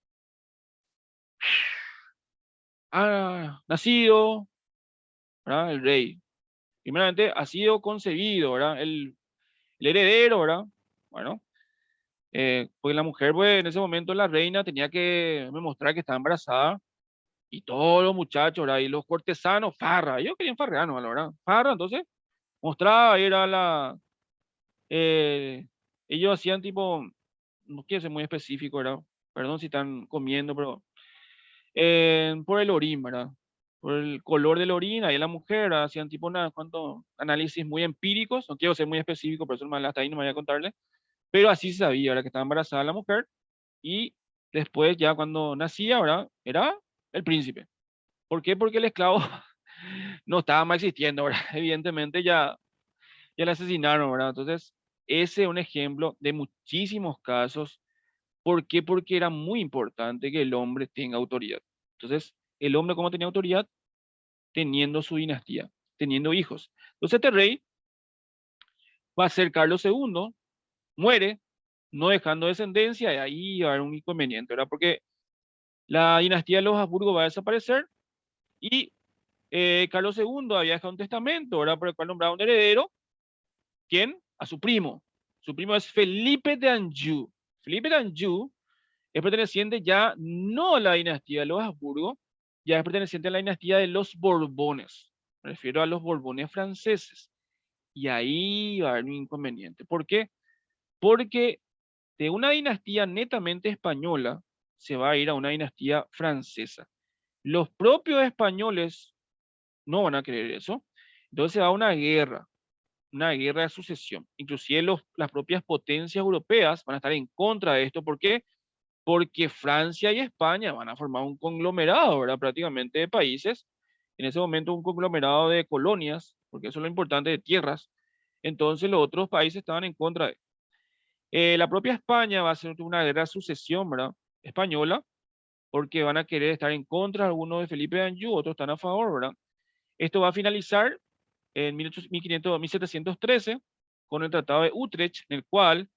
ha nacido, ¿verdad? El rey. Primeramente, ha sido concebido, ¿verdad? El heredero, ¿verdad? Bueno, porque la mujer, pues, en ese momento la reina tenía que demostrar que estaba embarazada y todos los muchachos, ¿verdad? Y los cortesanos, farra, ellos querían farrear, ¿no? ¿Verdad? Farra, entonces, mostraba, era eh, ellos hacían tipo, no quiero ser muy específico, ¿verdad? Perdón si están comiendo, pero por el orín, ¿verdad? Por el color del orín, ahí la mujer, ¿verdad? Hacían tipo unos cuantos análisis muy empíricos, no quiero ser muy específico, por eso hasta ahí no me voy a contarle, pero así se sabía, ¿verdad? Que estaba embarazada la mujer y después ya cuando nacía, ¿verdad? Era el príncipe. ¿Por qué? Porque el esclavo no estaba más existiendo, ¿verdad? Evidentemente ya le asesinaron, ¿verdad? Entonces, ese es un ejemplo de muchísimos casos. ¿Por qué? Porque era muy importante que el hombre tenga autoridad. Entonces, el hombre, ¿cómo tenía autoridad? Teniendo su dinastía, teniendo hijos. Entonces este rey va a ser Carlos II, muere, no dejando descendencia, y ahí va a haber un inconveniente, ¿verdad? Porque la dinastía de los Habsburgo va a desaparecer y Carlos II había dejado un testamento, ¿verdad? Por el cual nombraba un heredero. ¿Quién? A su primo. Su primo es Felipe de Anjou. Felipe de Anjou es perteneciente ya no a la dinastía de los Habsburgo, ya es perteneciente a la dinastía de los Borbones. Me refiero a los Borbones franceses. Y ahí va a haber un inconveniente. ¿Por qué? Porque de una dinastía netamente española se va a ir a una dinastía francesa. Los propios españoles no van a querer eso. Entonces se va a una guerra de sucesión. Inclusive las propias potencias europeas van a estar en contra de esto. ¿Por qué? Porque Francia y España van a formar un conglomerado, ¿verdad? Prácticamente de países. En ese momento un conglomerado de colonias, porque eso es lo importante, de tierras. Entonces los otros países estaban en contra de. La propia España va a hacer una guerra de sucesión, ¿verdad? Española, porque van a querer estar en contra, algunos de Felipe de Anjou, otros están a favor, ¿verdad? Esto va a finalizar en 1713 con el Tratado de Utrecht, en el cual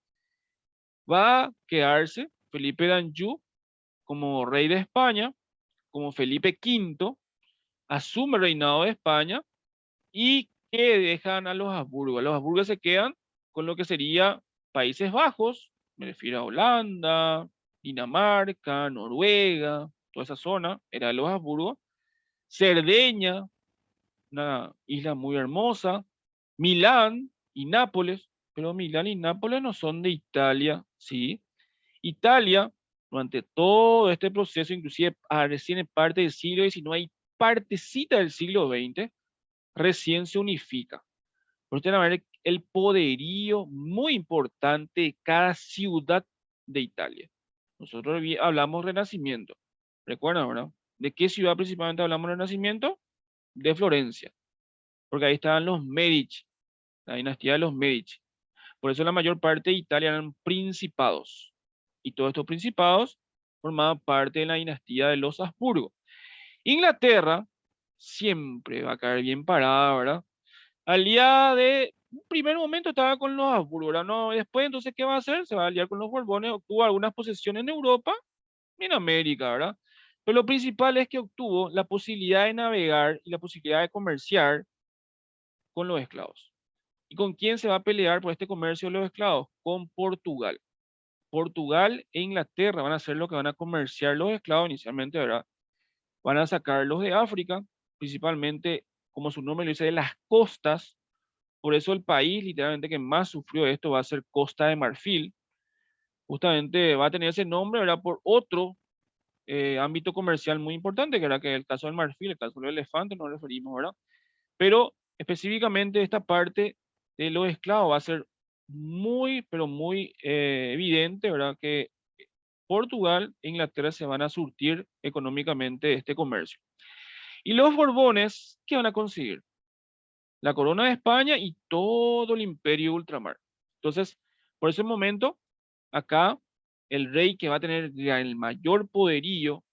va a quedarse Felipe de Anjou como rey de España, como Felipe V, asume el reinado de España y que dejan a los Habsburgo. Los Habsburgo se quedan con lo que sería Países Bajos, me refiero a Holanda, Dinamarca, Noruega, toda esa zona era de los Habsburgo. Cerdeña, una isla muy hermosa, Milán y Nápoles, pero Milán y Nápoles no son de Italia, ¿sí? Italia, durante todo este proceso, inclusive recién en parte del siglo XIX y partecita del siglo XX, recién se unifica. Por eso van a ver el poderío muy importante de cada ciudad de Italia. Nosotros hablamos Renacimiento. ¿Recuerdan, verdad? ¿De qué ciudad principalmente hablamos Renacimiento? De Florencia, porque ahí estaban los Medici, la dinastía de los Medici. Por eso la mayor parte de Italia eran principados. Y todos estos principados formaban parte de la dinastía de los Habsburgo. Inglaterra siempre va a caer bien parada, ¿verdad? Aliada de un primer momento estaba con los Habsburgo, ¿verdad? No, después entonces, ¿qué va a hacer? Se va a aliar con los Borbones, obtuvo algunas posesiones en Europa y en América, ¿verdad? Pero lo principal es que obtuvo la posibilidad de navegar y la posibilidad de comerciar con los esclavos. ¿Y con quién se va a pelear por este comercio de los esclavos? Con Portugal. Portugal e Inglaterra van a ser los que van a comerciar los esclavos inicialmente, ¿verdad? Van a sacarlos de África, principalmente, como su nombre lo dice, de las costas. Por eso el país literalmente que más sufrió esto va a ser Costa de Marfil. Justamente va a tener ese nombre, ¿verdad? Por otro ámbito comercial muy importante, que era que el caso del marfil, el caso del elefante, nos referimos, ¿verdad? Pero específicamente esta parte de los esclavos va a ser muy, pero muy evidente, ¿verdad? Que Portugal e Inglaterra se van a surtir económicamente de este comercio. Y los Borbones, ¿qué van a conseguir? La corona de España y todo el imperio de ultramar. Entonces, por ese momento, acá el rey que va a tener ya el mayor poderío,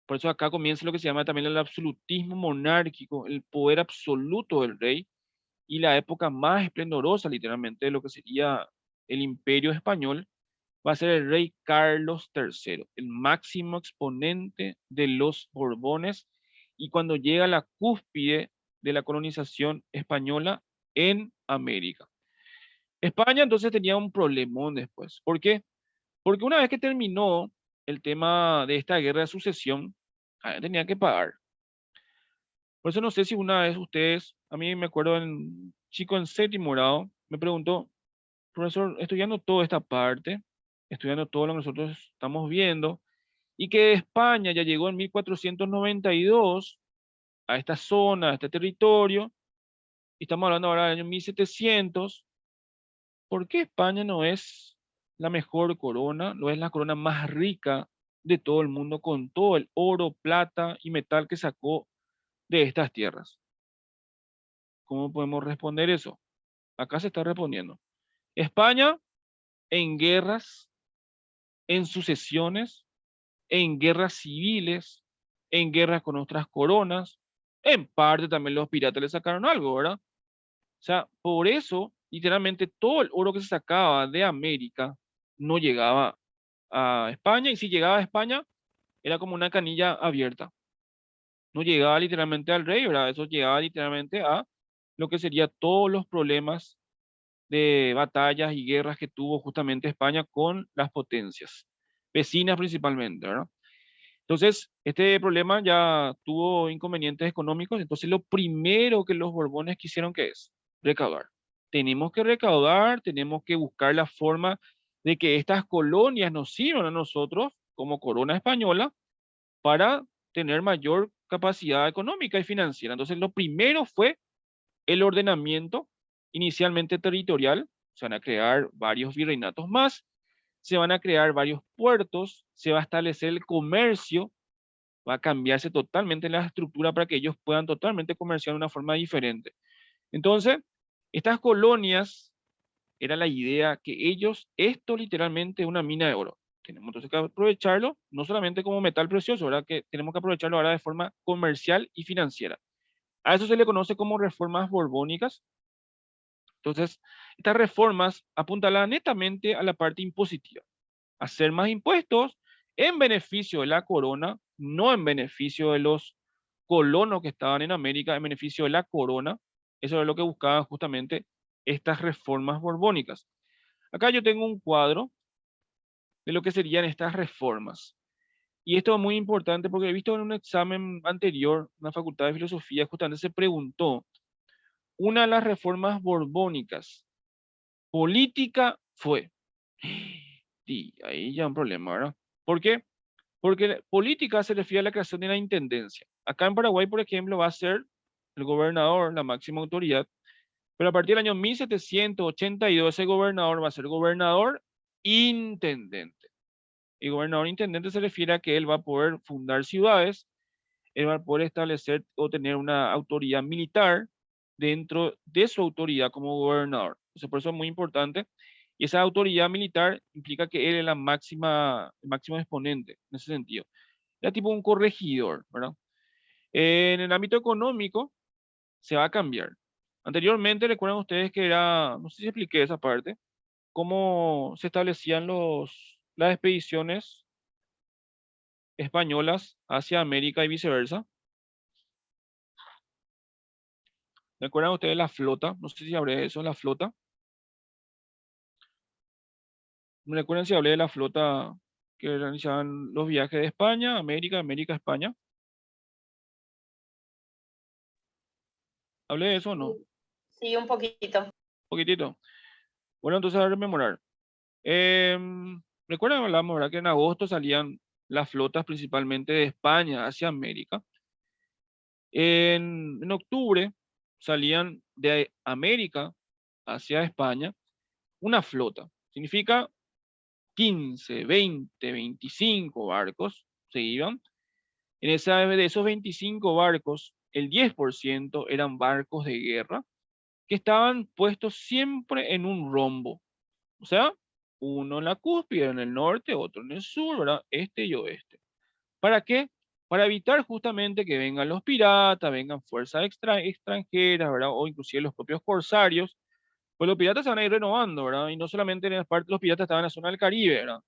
por eso acá comienza lo que se llama también el absolutismo monárquico, el poder absoluto del rey y la época más esplendorosa literalmente de lo que sería el imperio español, va a ser el rey Carlos III, el máximo exponente de los Borbones y cuando llega a la cúspide de la colonización española en América. España entonces tenía un problemón después. ¿Por qué? Porque una vez que terminó el tema de esta guerra de sucesión, tenía que pagar. Por eso no sé si una vez ustedes, a mí me acuerdo en chico en séptimo grado, me preguntó, profesor, estudiando toda esta parte, estudiando todo lo que nosotros estamos viendo, y que España ya llegó en 1492 a esta zona, a este territorio, y estamos hablando ahora del año 1700, ¿por qué España no es la mejor corona, no es la corona más rica de todo el mundo con todo el oro, plata y metal que sacó de estas tierras? ¿Cómo podemos responder eso? Acá se está respondiendo. España en guerras, en sucesiones, en guerras civiles, en guerras con otras coronas, En parte también los piratas le sacaron algo, ¿verdad? O sea, por eso, literalmente, todo el oro que se sacaba de América no llegaba a España, y si llegaba a España, era como una canilla abierta. No llegaba literalmente al rey, ¿verdad? Eso llegaba literalmente a lo que sería todos los problemas de batallas y guerras que tuvo justamente España con las potencias, vecinas principalmente, ¿verdad? Entonces, este problema ya tuvo inconvenientes económicos, entonces lo primero que los Borbones quisieron que es recaudar. Tenemos que recaudar, tenemos que buscar la forma de que estas colonias nos sirvan a nosotros como corona española para tener mayor capacidad económica y financiera. Entonces, lo primero fue el ordenamiento inicialmente territorial. Se van a crear varios virreinatos más, se van a crear varios puertos, se va a establecer el comercio, va a cambiarse totalmente la estructura para que ellos puedan totalmente comerciar de una forma diferente. Entonces, estas colonias, era la idea que ellos, esto literalmente es una mina de oro. Tenemos entonces que aprovecharlo, no solamente como metal precioso, ¿verdad? Que tenemos que aprovecharlo ahora de forma comercial y financiera. A eso se le conoce como reformas borbónicas. Entonces, estas reformas apuntalan netamente a la parte impositiva, hacer más impuestos en beneficio de la corona, no en beneficio de los colonos que estaban en América, en beneficio de la corona. Eso es lo que buscaban justamente estas reformas borbónicas. Acá yo tengo un cuadro de lo que serían estas reformas. Y esto es muy importante porque he visto en un examen anterior, en la Facultad de Filosofía, justamente se preguntó, una de las reformas borbónicas, política fue. Y ahí ya un problema, ¿verdad? ¿Por qué? Porque política se refiere a la creación de la intendencia. Acá en Paraguay, por ejemplo, va a ser el gobernador la máxima autoridad, pero a partir del año 1782 ese gobernador va a ser gobernador intendente. Y gobernador intendente se refiere a que él va a poder fundar ciudades, él va a poder establecer o tener una autoridad militar dentro de su autoridad como gobernador. Entonces, por eso es muy importante. Y esa autoridad militar implica que él es la máxima, el máximo exponente en ese sentido. Era tipo un corregidor, ¿verdad? En el ámbito económico se va a cambiar. Anteriormente, recuerdan ustedes que era, no sé si expliqué esa parte, cómo se establecían las expediciones españolas hacia América y viceversa. ¿Recuerdan ustedes la flota? No sé si hablé de eso, la flota. ¿Me recuerdan si hablé de la flota que realizaban los viajes de España, América, América, España? ¿Hablé de eso o no? Un Sí, un poquito. poquitito. Bueno, entonces a rememorar. Recuerdan, hablamos, ¿verdad? Que en agosto salían las flotas principalmente de España hacia América. En octubre salían de América hacia España una flota. Significa 15, 20, 25 barcos se iban. De esos 25 barcos, el 10% eran barcos de guerra que estaban puestos siempre en un rombo. O sea, uno en la cúspide, en el norte, otro en el sur, ¿verdad? Este y oeste. ¿Para qué? Para evitar justamente que vengan los piratas, vengan fuerzas extranjeras, ¿verdad? O inclusive los propios corsarios. Pues los piratas se van a ir renovando, ¿verdad? Y no solamente en la parte los piratas estaban en la zona del Caribe, ¿verdad?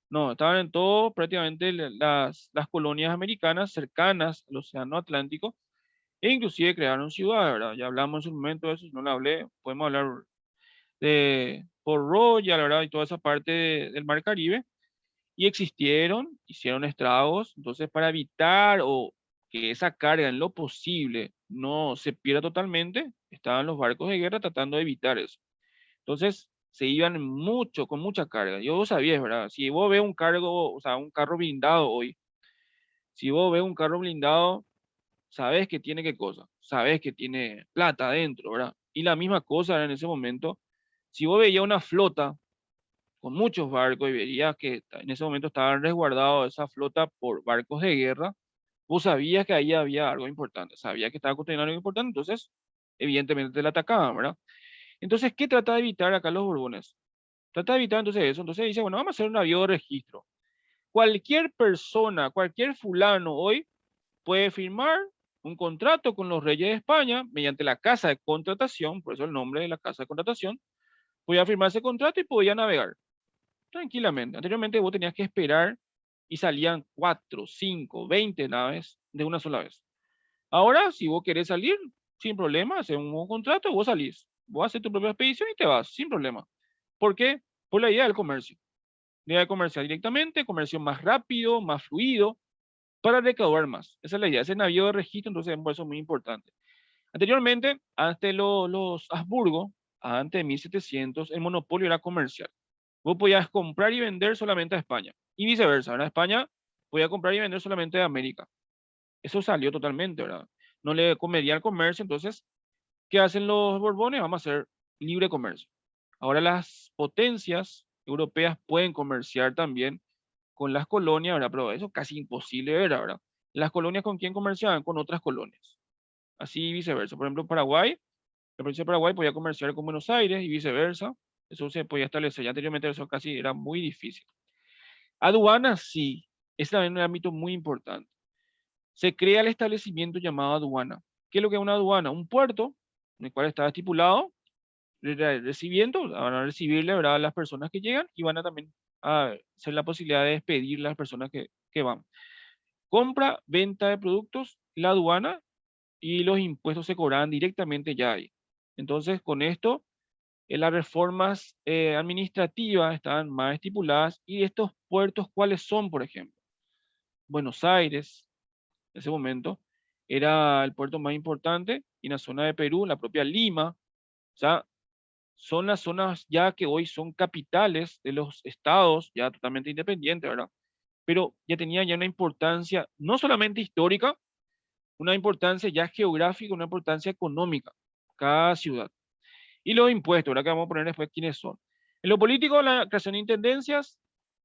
No, estaban en todo prácticamente las colonias americanas cercanas al Océano Atlántico e inclusive crearon ciudades, ¿verdad? Ya hablamos en su momento de eso, si no lo hablé, podemos hablar de Port Royal, ¿verdad? Y toda esa parte del Mar Caribe. Y existieron, hicieron estragos, entonces para evitar o que esa carga en lo posible no se pierda totalmente, estaban los barcos de guerra tratando de evitar eso. Entonces se iban mucho, con mucha carga. Yo vos sabías, ¿verdad? Si vos ves un cargo, o sea, un carro blindado hoy, si vos ves un carro blindado, sabes que tiene qué cosa, sabes que tiene plata adentro, ¿verdad? Y la misma cosa era en ese momento. Si vos veías una flota con muchos barcos y veías que en ese momento estaban resguardados esa flota por barcos de guerra, vos sabías que ahí había algo importante, sabías que estaba construyendo algo importante, entonces evidentemente te la atacaban, ¿verdad? Entonces, ¿qué trata de evitar acá los Borbones? Trata de evitar entonces eso, entonces dice, bueno, vamos a hacer un avión de registro. Cualquier persona, cualquier fulano hoy puede firmar un contrato con los reyes de España mediante la casa de contratación, por eso el nombre de la casa de contratación, podía firmar ese contrato y podía navegar tranquilamente. Anteriormente vos tenías que esperar y salían 4, 5, 20 naves de una sola vez. Ahora, si vos querés salir, sin problema, hacer un nuevo contrato, vos salís. Vos haces tu propia expedición y te vas, sin problema. ¿Por qué? Por la idea del comercio. La idea de comerciar directamente, comercio más rápido, más fluido, para recaudar más. Esa es la idea. Ese navío de registro, entonces, por eso es muy importante. Anteriormente, antes los Habsburgo, antes de 1700, el monopolio era comercial. Vos podías comprar y vender solamente a España. Y viceversa, ¿verdad? España podía comprar y vender solamente a América. Eso salió totalmente, ¿verdad? No le comería al comercio, entonces, ¿qué hacen los Borbones? Vamos a hacer libre comercio. Ahora las potencias europeas pueden comerciar también con las colonias, ¿verdad? Pero eso es casi imposible, ¿verdad? ¿Las colonias con quién comerciaban? Con otras colonias. Así y viceversa. Por ejemplo, Paraguay, la provincia de Paraguay podía comerciar con Buenos Aires y viceversa. Eso se podía establecer. Ya anteriormente eso casi era muy difícil. Aduanas, sí. Es también un ámbito muy importante. Se crea el establecimiento llamado aduana. ¿Qué es lo que es una aduana? Un puerto en el cual está estipulado recibiendo, van a recibirle, ¿verdad?, a las personas que llegan y van a también a hacer la posibilidad de despedir las personas que van. Compra, venta de productos, la aduana y los impuestos se cobran directamente ya ahí. Entonces, con esto, las reformas administrativas estaban más estipuladas y estos puertos, ¿cuáles son, por ejemplo? Buenos Aires, en ese momento, era el puerto más importante y en la zona de Perú, la propia Lima, o sea, son las zonas ya que hoy son capitales de los estados, ya totalmente independientes, ¿verdad? Pero ya tenía ya una importancia, no solamente histórica, una importancia ya geográfica, una importancia económica, cada ciudad. Y los impuestos, ¿verdad? Que vamos a poner después quiénes son. En lo político, la creación de intendencias,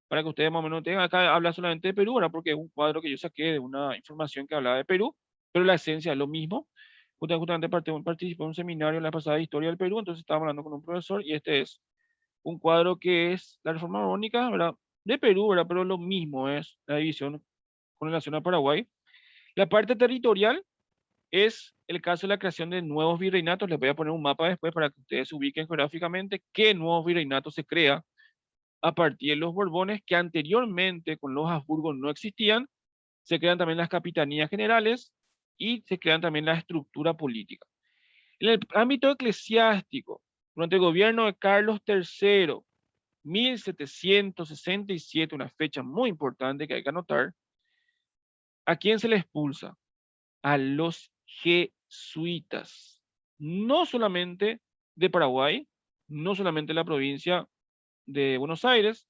para que ustedes más o menos tengan, acá habla solamente de Perú, ¿verdad? Porque es un cuadro que yo saqué de una información que hablaba de Perú, pero la esencia es lo mismo. Justamente participé en un seminario en la pasada de historia del Perú, entonces estábamos hablando con un profesor y este es un cuadro que es la reforma borbónica, ¿verdad? De Perú, ¿verdad? Pero lo mismo es la división con relación a Paraguay. La parte territorial es el caso de la creación de nuevos virreinatos. Les voy a poner un mapa después para que ustedes se ubiquen geográficamente qué nuevos virreinatos se crea a partir de los Borbones que anteriormente con los Habsburgos no existían. Se crean también las capitanías generales y se crean también la estructura política. En el ámbito eclesiástico, durante el gobierno de Carlos III, 1767, una fecha muy importante que hay que anotar, ¿a quién se le expulsa? A los jesuitas. No solamente de Paraguay, no solamente de la provincia de Buenos Aires,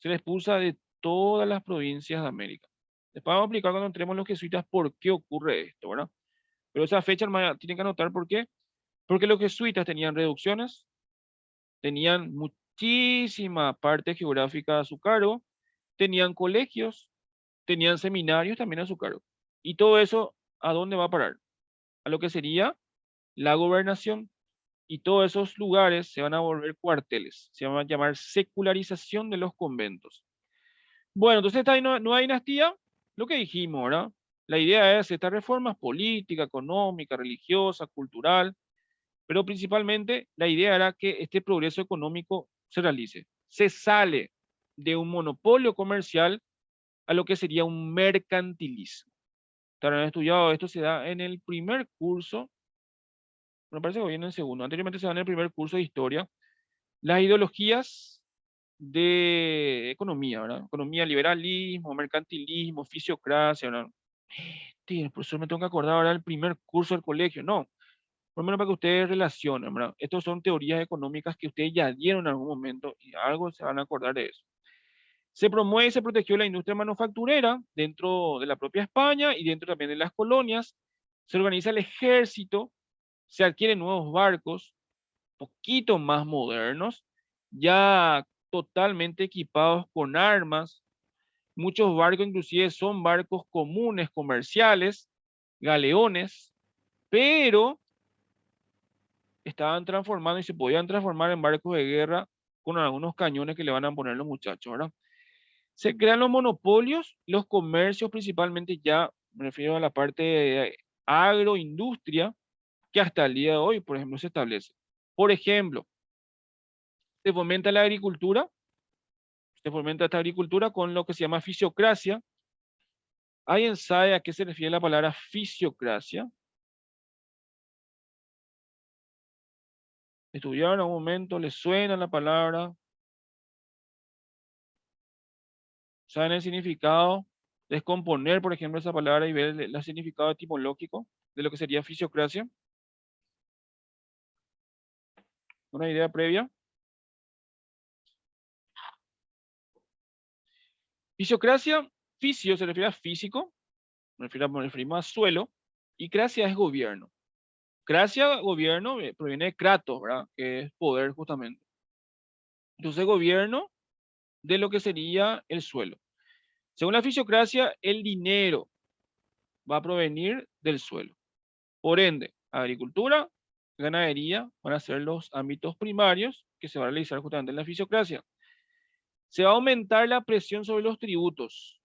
se le expulsa de todas las provincias de América. Después vamos a explicar cuando entremos en los jesuitas por qué ocurre esto, ¿verdad? Pero esa fecha, hermana, tienen que anotar por qué. Porque los jesuitas tenían reducciones, tenían muchísima parte geográfica a su cargo, tenían colegios, tenían seminarios también a su cargo. Y todo eso, ¿a dónde va a parar? A lo que sería la gobernación. Y todos esos lugares se van a volver cuarteles. Se van a llamar secularización de los conventos. Bueno, entonces esta nueva dinastía, lo que dijimos, ¿verdad? La idea es estas reformas política, económica, religiosa, cultural, pero principalmente la idea era que este progreso económico se realice. Se sale de un monopolio comercial a lo que sería un mercantilismo. Estarán estudiado, esto se da en el primer curso, me parece que hoy en el segundo, anteriormente se da en el primer curso de historia, las ideologías de economía, ¿verdad? Economía, liberalismo, mercantilismo, fisiocracia, ¿verdad? Sí, el profesor me tengo que acordar ahora del primer curso del colegio, no, por lo menos para que ustedes relacionen, ¿verdad? Estos son teorías económicas que ustedes ya dieron en algún momento y algo se van a acordar de eso. Se promueve y se protegió la industria manufacturera dentro de la propia España y dentro también de las colonias. Se organiza el ejército, se adquieren nuevos barcos, poquito más modernos, ya totalmente equipados con armas. Muchos barcos inclusive son barcos comunes, comerciales, galeones, pero estaban transformando y se podían transformar en barcos de guerra con algunos cañones que le van a poner los muchachos, ¿verdad? Se crean los monopolios, los comercios principalmente ya, me refiero a la parte agroindustria que hasta el día de hoy, por ejemplo, se establece. Por ejemplo, se fomenta la agricultura, se fomenta esta agricultura con lo que se llama fisiocracia. ¿Alguien sabe a qué se refiere la palabra fisiocracia? ¿Estudiaron en algún momento? ¿Les suena la palabra? ¿Saben el significado? Descomponer, por ejemplo, esa palabra y ver el significado etimológico de lo que sería fisiocracia. ¿Una idea previa? Fisiocracia, fisio se refiere a físico, me referimos a suelo, y cracia es gobierno. Cracia, gobierno, proviene de kratos, ¿verdad? Que es poder justamente. Entonces, gobierno de lo que sería el suelo. Según la fisiocracia, el dinero va a provenir del suelo. Por ende, agricultura, ganadería van a ser los ámbitos primarios que se va a realizar justamente en la fisiocracia. Se va a aumentar la presión sobre los tributos.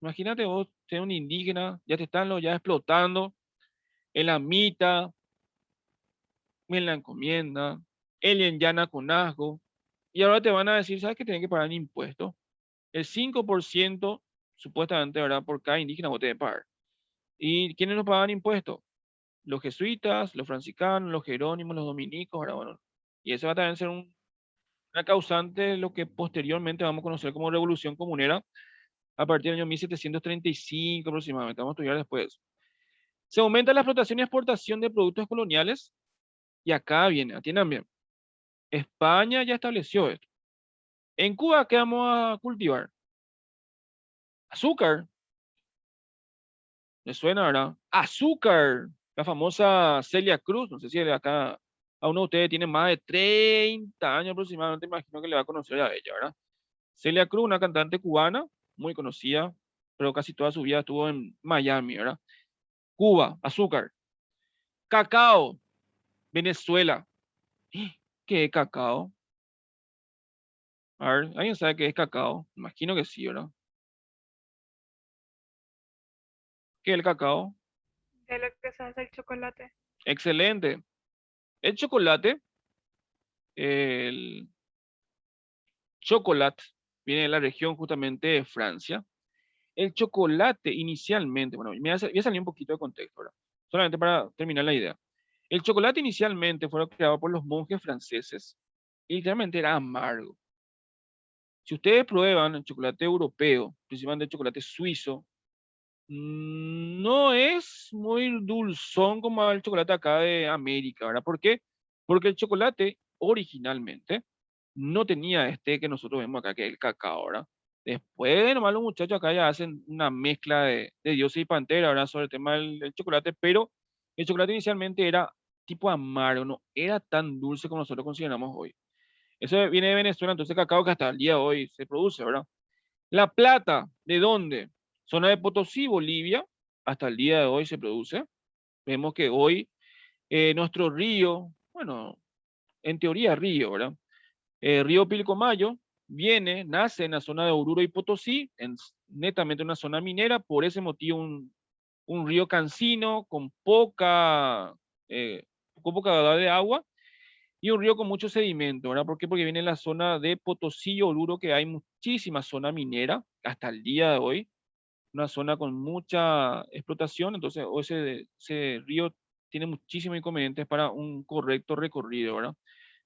Imagínate vos, ser un indígena, ya te están ya explotando en la mitad, en la encomienda, en llana con asgo, y ahora te van a decir, ¿sabes que tienen que pagar impuestos? El 5% supuestamente, ¿verdad? Por cada indígena vos tenés que pagar. ¿Y quiénes no pagan impuestos? Los jesuitas, los franciscanos, los jerónimos, los dominicos, ¿verdad? Bueno, y eso va a también ser una causante de lo que posteriormente vamos a conocer como revolución comunera a partir del año 1735 aproximadamente. Vamos a estudiar después. Se aumenta la explotación y exportación de productos coloniales. Y acá viene, atiendan bien. España ya estableció esto. En Cuba, ¿qué vamos a cultivar? Azúcar. ¿Le suena, verdad? Azúcar. La famosa Celia Cruz. No sé si acá a uno de ustedes tiene más de 30 años aproximadamente. Imagino que le va a conocer a ella, ¿verdad? Celia Cruz, una cantante cubana, muy conocida, pero casi toda su vida estuvo en Miami, ¿verdad? Cuba, azúcar. Cacao, Venezuela. ¿Qué es cacao? A ver, ¿alguien sabe qué es cacao? Imagino que sí, ¿verdad? ¿Qué es el cacao? De lo que se hace el chocolate. Excelente. El chocolate, el chocolate, viene de la región justamente de Francia. El chocolate inicialmente, bueno, voy a salir un poquito de contexto, ¿verdad? Solamente para terminar la idea. El chocolate inicialmente fue creado por los monjes franceses y literalmente era amargo. Si ustedes prueban el chocolate europeo, principalmente el chocolate suizo, no es muy dulzón como el chocolate acá de América, ¿verdad? ¿Por qué? Porque el chocolate originalmente no tenía este que nosotros vemos acá, que es el cacao, ¿verdad? Después, nomás los muchachos acá ya hacen una mezcla de dioses y pantera, ¿verdad? Sobre el tema del chocolate, pero el chocolate inicialmente era tipo amargo, no era tan dulce como nosotros consideramos hoy. Eso viene de Venezuela, entonces cacao que hasta el día de hoy se produce, ¿verdad? La plata, ¿de dónde? Zona de Potosí, Bolivia, hasta el día de hoy se produce. Vemos que hoy nuestro río, bueno, en teoría río, ¿verdad? Río Pilcomayo nace en la zona de Oruro y Potosí, netamente una zona minera, por ese motivo un río cansino con poca edad de agua y un río con mucho sedimento, ¿verdad? ¿Por qué? Porque viene en la zona de Potosí y Oruro, que hay muchísima zona minera hasta el día de hoy, una zona con mucha explotación, entonces ese río tiene muchísimos inconvenientes para un correcto recorrido, ¿verdad?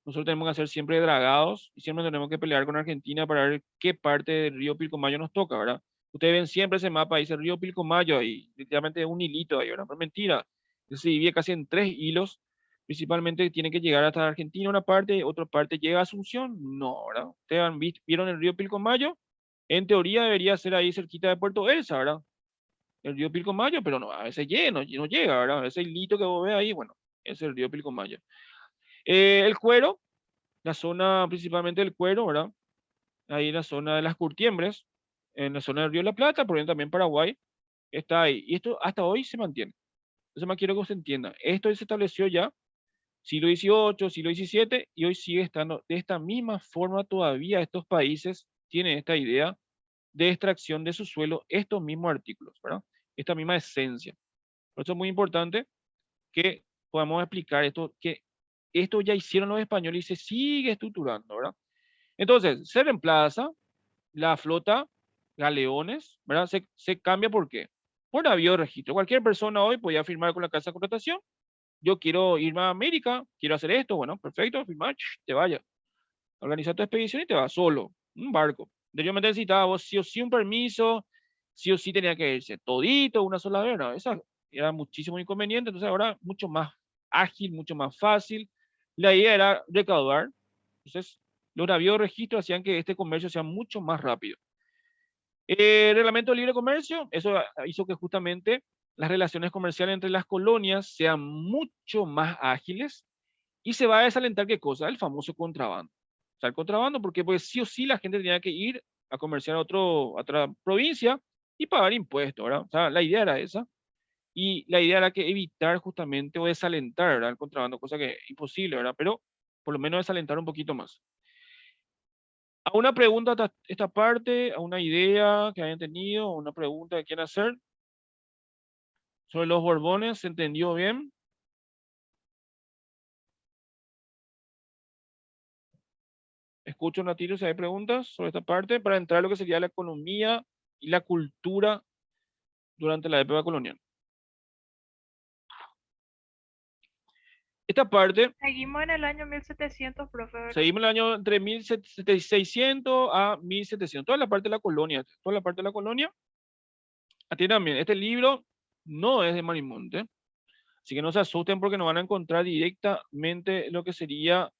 Nosotros tenemos que hacer siempre dragados y siempre tenemos que pelear con Argentina para ver qué parte del río Pilcomayo nos toca, ¿verdad? Ustedes ven siempre ese mapa, dice río Pilcomayo ahí, literalmente un hilito ahí, ¿verdad? Pero mentira, se divide casi en 3 hilos, principalmente tiene que llegar hasta Argentina una parte, otra parte llega a Asunción, no, ¿verdad? Ustedes vieron el río Pilcomayo, en teoría debería ser ahí cerquita de Puerto Elsa, ¿verdad? El río Pilcomayo, pero no, a veces no llega, ¿verdad? Ese hilito que vos ves ahí, bueno, es el río Pilcomayo. El cuero, la zona principalmente del cuero, ¿verdad? Ahí en la zona de las curtiembres, en la zona del Río de la Plata, por ejemplo también Paraguay, está ahí. Y esto hasta hoy se mantiene. Eso más quiero que usted entienda. Esto se estableció ya siglo XVIII, siglo XVII, y hoy sigue estando de esta misma forma todavía. Estos países tienen esta idea de extracción de su suelo, estos mismos artículos, ¿verdad? Esta misma esencia. Por eso es muy importante que podamos explicar esto, que esto ya hicieron los españoles y se sigue estructurando, ¿verdad? Entonces, se reemplaza la flota galeones, ¿verdad? Se cambia ¿por qué? Por navío de registro. Cualquier persona hoy podía firmar con la casa de contratación. Yo quiero irme a América, quiero hacer esto, bueno, perfecto, firmar, te vaya. Organiza tu expedición y te vas solo, un barco. Anteriormente necesitaba vos sí o sí un permiso, sí o sí tenía que irse todito una sola vez, ¿no? Eso era muchísimo inconveniente, entonces ahora mucho más ágil, mucho más fácil. La idea era recaudar, entonces los navíos de registro hacían que este comercio sea mucho más rápido. El reglamento de libre comercio, eso hizo que justamente las relaciones comerciales entre las colonias sean mucho más ágiles y se va a desalentar qué cosa, el famoso contrabando. O sea, el contrabando, porque pues sí o sí la gente tenía que ir a comerciar a otra provincia y pagar impuestos, ¿verdad? O sea, la idea era esa. Y la idea era que evitar justamente o desalentar, ¿verdad? El contrabando, cosa que es imposible, ¿verdad? Pero por lo menos desalentar un poquito más. ¿A una pregunta esta parte? ¿A una idea que hayan tenido? ¿Una pregunta que quieran hacer? Sobre los Borbones, ¿se entendió bien? Escucho un ratito si hay preguntas sobre esta parte para entrar a lo que sería la economía y la cultura durante la época colonial. Esta parte, Seguimos en el año 1700, profe, ¿verdad? seguimos el año entre 1600 a 1700, toda la parte de la colonia, toda la parte de la colonia. Atiendan también, este libro no es de Marimonte, así que no se asusten porque no van a encontrar directamente lo que sería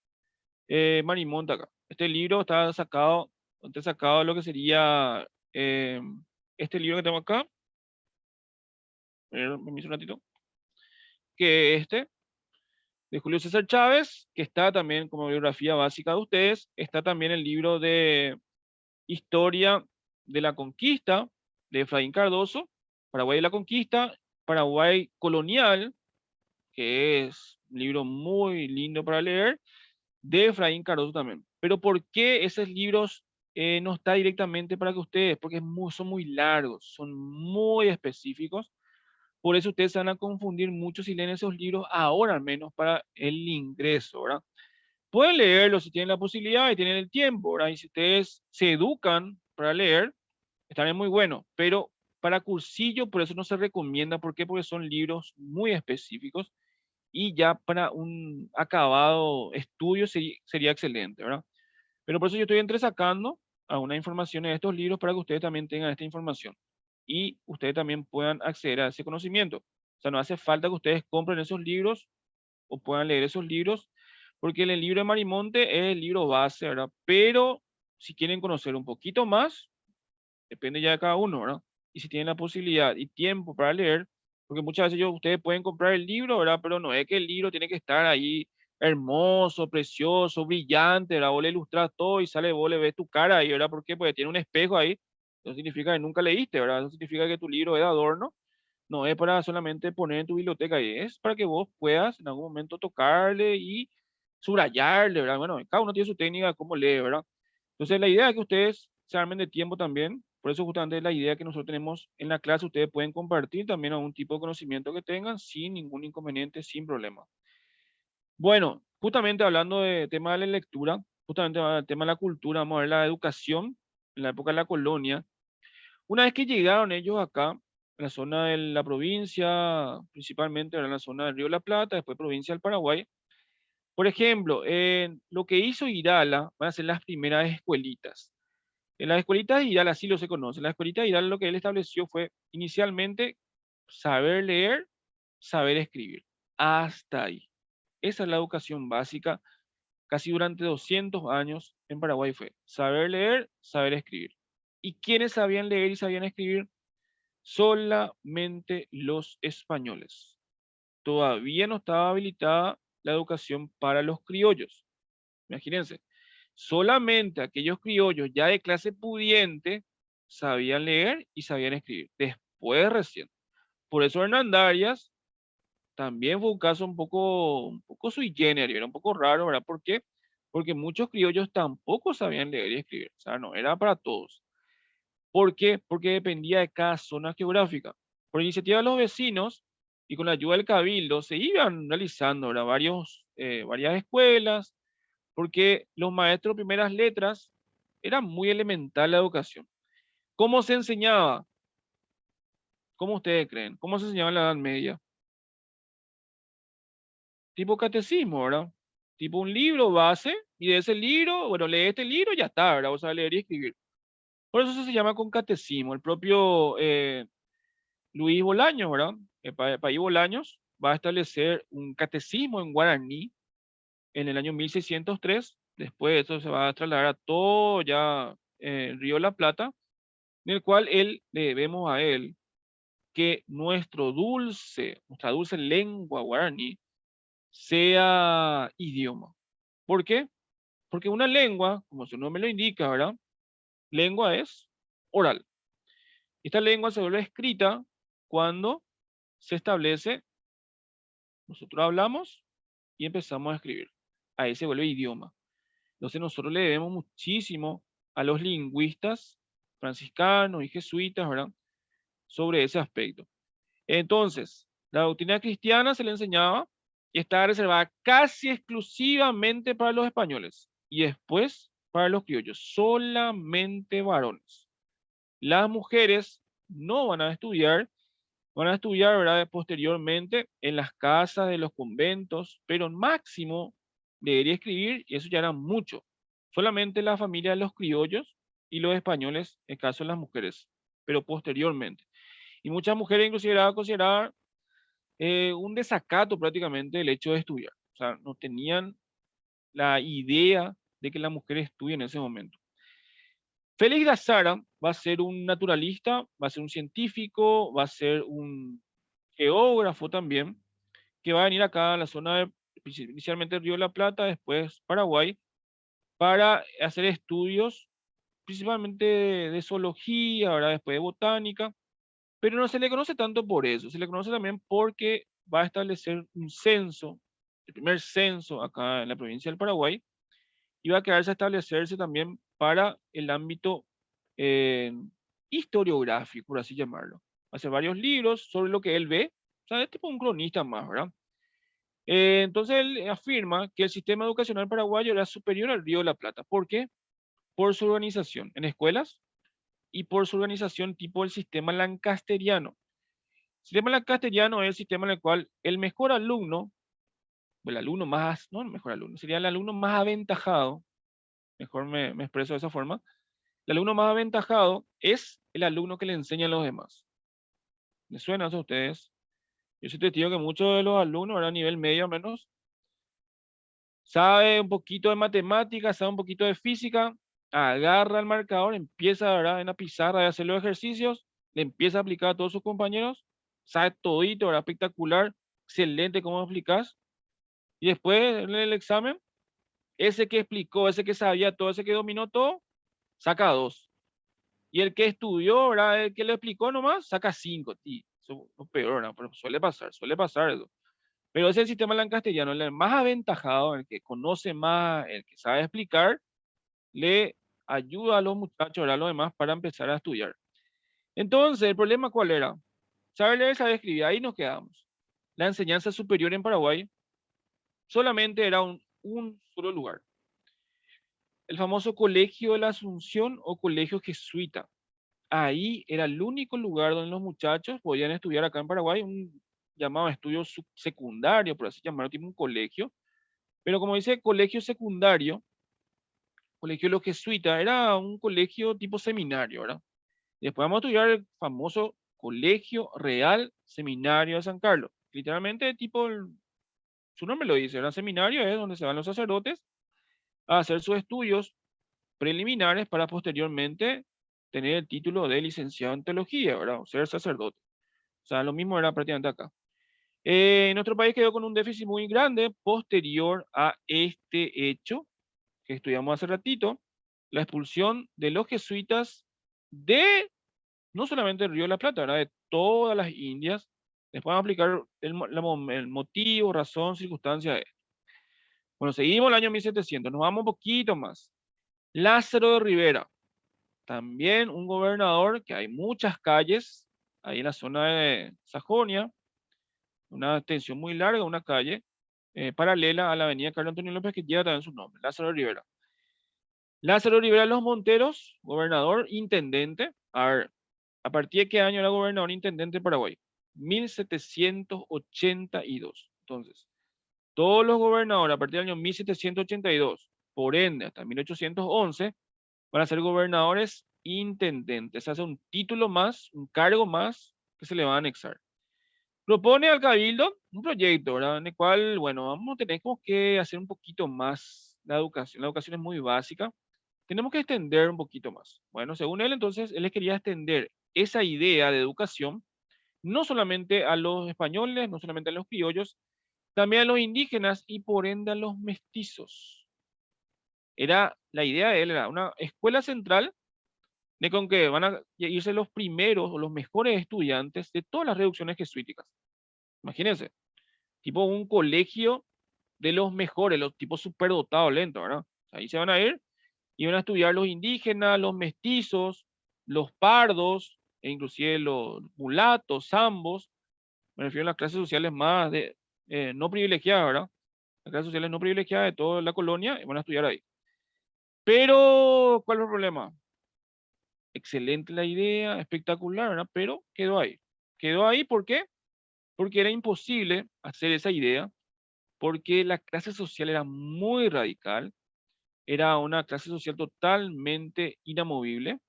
Marimonte acá. Este libro está sacado de lo que sería este libro que tengo acá. Permiso un ratito. Que este, de Julio César Chávez, que está también como biografía básica de ustedes. Está también el libro de Historia de la Conquista, de Efraín Cardoso, Paraguay de la Conquista, Paraguay Colonial, que es un libro muy lindo para leer, de Efraín Cardoso también. Pero ¿por qué esos libros no está directamente para que ustedes? Porque son muy largos, son muy específicos. Por eso ustedes se van a confundir mucho si leen esos libros ahora, al menos para el ingreso, ¿verdad? Pueden leerlos si tienen la posibilidad y tienen el tiempo, ¿verdad? Y si ustedes se educan para leer, estarán muy buenos. Pero para cursillo, por eso no se recomienda. ¿Por qué? Porque son libros muy específicos y ya para un acabado estudio sería excelente, ¿verdad? Pero por eso yo estoy entresacando algunas informaciones de estos libros para que ustedes también tengan esta información y ustedes también puedan acceder a ese conocimiento. O sea, no hace falta que ustedes compren esos libros o puedan leer esos libros, porque el libro de Marimonte es el libro base, ¿verdad? Pero si quieren conocer un poquito más, depende ya de cada uno, ¿verdad? Y si tienen la posibilidad y tiempo para leer, porque muchas veces ustedes pueden comprar el libro, ¿verdad? Pero no es que el libro tiene que estar ahí hermoso, precioso, brillante, ¿verdad? Vos le ilustras todo y sale, vos le ves tu cara ahí, ¿verdad? ¿Por qué? Porque tiene un espejo ahí. Eso significa que nunca leíste, ¿verdad? Eso significa que tu libro es de adorno. No es para solamente poner en tu biblioteca, es para que vos puedas en algún momento tocarle y subrayarle, ¿verdad? Bueno, cada uno tiene su técnica de cómo lee, ¿verdad? Entonces, la idea es que ustedes se armen de tiempo también. Por eso justamente es la idea que nosotros tenemos en la clase. Ustedes pueden compartir también algún tipo de conocimiento que tengan sin ningún inconveniente, sin problema. Bueno, justamente hablando de tema de la lectura, justamente el tema de la cultura, vamos a ver la educación en la época de la colonia. Una vez que llegaron ellos acá, en la zona de la provincia, principalmente en la zona del Río de la Plata, después provincia del Paraguay. Por ejemplo, lo que hizo Irala van a ser las primeras escuelitas. En las escuelitas de Irala sí lo se conoce. Las escuelitas de Irala lo que él estableció fue inicialmente saber leer, saber escribir. Hasta ahí. Esa es la educación básica. Casi durante 200 años en Paraguay fue saber leer, saber escribir. ¿Y quiénes sabían leer y sabían escribir? Solamente los españoles. Todavía no estaba habilitada la educación para los criollos. Imagínense, solamente aquellos criollos ya de clase pudiente sabían leer y sabían escribir. Después recién. Por eso Hernán Darias también fue un caso un poco sui generis, era un poco raro, ¿verdad? ¿Por qué? Porque muchos criollos tampoco sabían leer y escribir. O sea, no era para todos. ¿Por qué? Porque dependía de cada zona geográfica. Por iniciativa de los vecinos, y con la ayuda del cabildo se iban realizando, ¿verdad? Varias escuelas, porque los maestros de primeras letras era muy elemental la educación. ¿Cómo se enseñaba? ¿Cómo ustedes creen? ¿Cómo se enseñaba en la Edad Media? Tipo catecismo, ¿verdad? Tipo un libro base, y de ese libro, bueno, lee este libro y ya está, ¿verdad? O sea, leer y escribir. Por eso se llama con catecismo. El propio Luis Bolaños, ¿verdad? País Bolaños va a establecer un catecismo en guaraní en el año 1603. Después eso se va a trasladar a todo ya Río de la Plata, en el cual le debemos a él que nuestra dulce lengua guaraní sea idioma. ¿Por qué? Porque una lengua, como su nombre lo indica, ¿verdad? Lengua es oral. Esta lengua se vuelve escrita cuando se establece, nosotros hablamos y empezamos a escribir. Ahí se vuelve idioma. Entonces nosotros le debemos muchísimo a los lingüistas franciscanos y jesuitas, ¿verdad? Sobre ese aspecto. Entonces, la doctrina cristiana se le enseñaba y estaba reservada casi exclusivamente para los españoles y después para los criollos, solamente varones. Las mujeres no van a estudiar, ¿verdad? Posteriormente en las casas de los conventos, pero máximo debería escribir, y eso ya era mucho. Solamente la familia de los criollos y los españoles, en caso de las mujeres, pero posteriormente. Y muchas mujeres inclusive era considerar un desacato prácticamente el hecho de estudiar. O sea, no tenían la idea de que la mujer estudie en ese momento. Félix de Azara va a ser un naturalista, va a ser un científico, va a ser un geógrafo también, que va a venir acá a la zona de, inicialmente Río de la Plata, después Paraguay, para hacer estudios principalmente de zoología, ¿verdad? Después de botánica, pero no se le conoce tanto por eso, se le conoce también porque va a establecer un censo, el primer censo acá en la provincia del Paraguay, y va a quedarse a establecerse también para el ámbito eh, historiográfico, por así llamarlo. Va a hacer varios libros sobre lo que él ve, o sea, es tipo un cronista más, ¿verdad? Entonces él afirma que el sistema educacional paraguayo era superior al Río de la Plata. ¿Por qué? Por su organización en escuelas y por su organización tipo el sistema lancasteriano. El sistema lancasteriano es el sistema en el cual el mejor alumno, el alumno más, no el mejor alumno, sería el alumno más aventajado, mejor me expreso de esa forma, el alumno más aventajado es el alumno que le enseña a los demás. ¿Les suena eso a ustedes? Yo soy testigo que muchos de los alumnos, ahora a nivel medio al menos, sabe un poquito de matemáticas, sabe un poquito de física, agarra el marcador, empieza, ¿verdad? En la pizarra de hacer los ejercicios, le empieza a aplicar a todos sus compañeros, sabe todito, ¿verdad? Espectacular, excelente cómo explicas. Y después en el examen, ese que explicó, ese que sabía todo, ese que dominó todo, saca 2. Y el que estudió, ¿verdad? El que le explicó nomás, saca 5. Eso es lo peor, ¿no? Pero suele pasar eso. Pero ese es el sistema lancastellano, el más aventajado, el que conoce más, el que sabe explicar, le ayuda a los muchachos, a los demás, para empezar a estudiar. Entonces, ¿el problema cuál era? Saber leer, saber escribir, ahí nos quedamos. La enseñanza superior en Paraguay solamente era un solo lugar. El famoso Colegio de la Asunción o Colegio Jesuita. Ahí era el único lugar donde los muchachos podían estudiar acá en Paraguay, un llamado estudio secundario, por así llamarlo, tipo un colegio. Pero como dice colegio secundario, colegio de los jesuitas, era un colegio tipo seminario, ¿verdad? Y después vamos a estudiar el famoso Colegio Real Seminario de San Carlos. Literalmente, tipo, su nombre lo dice, era seminario, es donde se van los sacerdotes a hacer sus estudios preliminares para posteriormente tener el título de licenciado en teología, ¿verdad? O ser sacerdote. O sea, lo mismo era prácticamente acá. Nuestro país quedó con un déficit muy grande posterior a este hecho que estudiamos hace ratito, la expulsión de los jesuitas de no solamente el Río de la Plata, ¿verdad? De todas las Indias. Les vamos a aplicar el motivo, razón, circunstancia de esto. Bueno, seguimos el año 1700, nos vamos un poquito más. Lázaro de Rivera, también un gobernador que hay muchas calles ahí en la zona de Sajonia, una extensión muy larga, una calle paralela a la avenida Carlos Antonio López que lleva también su nombre, Lázaro Rivera. Lázaro Rivera Los Monteros, gobernador, intendente. A ver, ¿a partir de qué año era gobernador intendente de Paraguay? 1782. Entonces, todos los gobernadores a partir del año 1782, por ende, hasta 1811, van a ser gobernadores intendentes. Se hace un título más, un cargo más que se le va a anexar. Propone al Cabildo un proyecto, ¿verdad? En el cual, bueno, vamos a tener como que hacer un poquito más la educación. La educación es muy básica. Tenemos que extender un poquito más. Bueno, según él, entonces, él les quería extender esa idea de educación no solamente a los españoles, no solamente a los criollos, también a los indígenas y por ende a los mestizos. Era, la idea de él era una escuela central de con que van a irse los primeros o los mejores estudiantes de todas las reducciones jesuíticas. Imagínense, tipo un colegio de los mejores, los tipos superdotados, lentos, ¿verdad? Ahí se van a ir y van a estudiar los indígenas, los mestizos, los pardos, e inclusive los mulatos, zambos, me refiero a las clases sociales más no privilegiadas, ¿verdad? Las clases sociales no privilegiadas de toda la colonia y van a estudiar ahí. Pero, ¿cuál es el problema? Excelente la idea, espectacular, ¿verdad? Pero quedó ahí. Quedó ahí, ¿por qué? Porque era imposible hacer esa idea, porque la clase social era muy radical, era una clase social totalmente inamovible,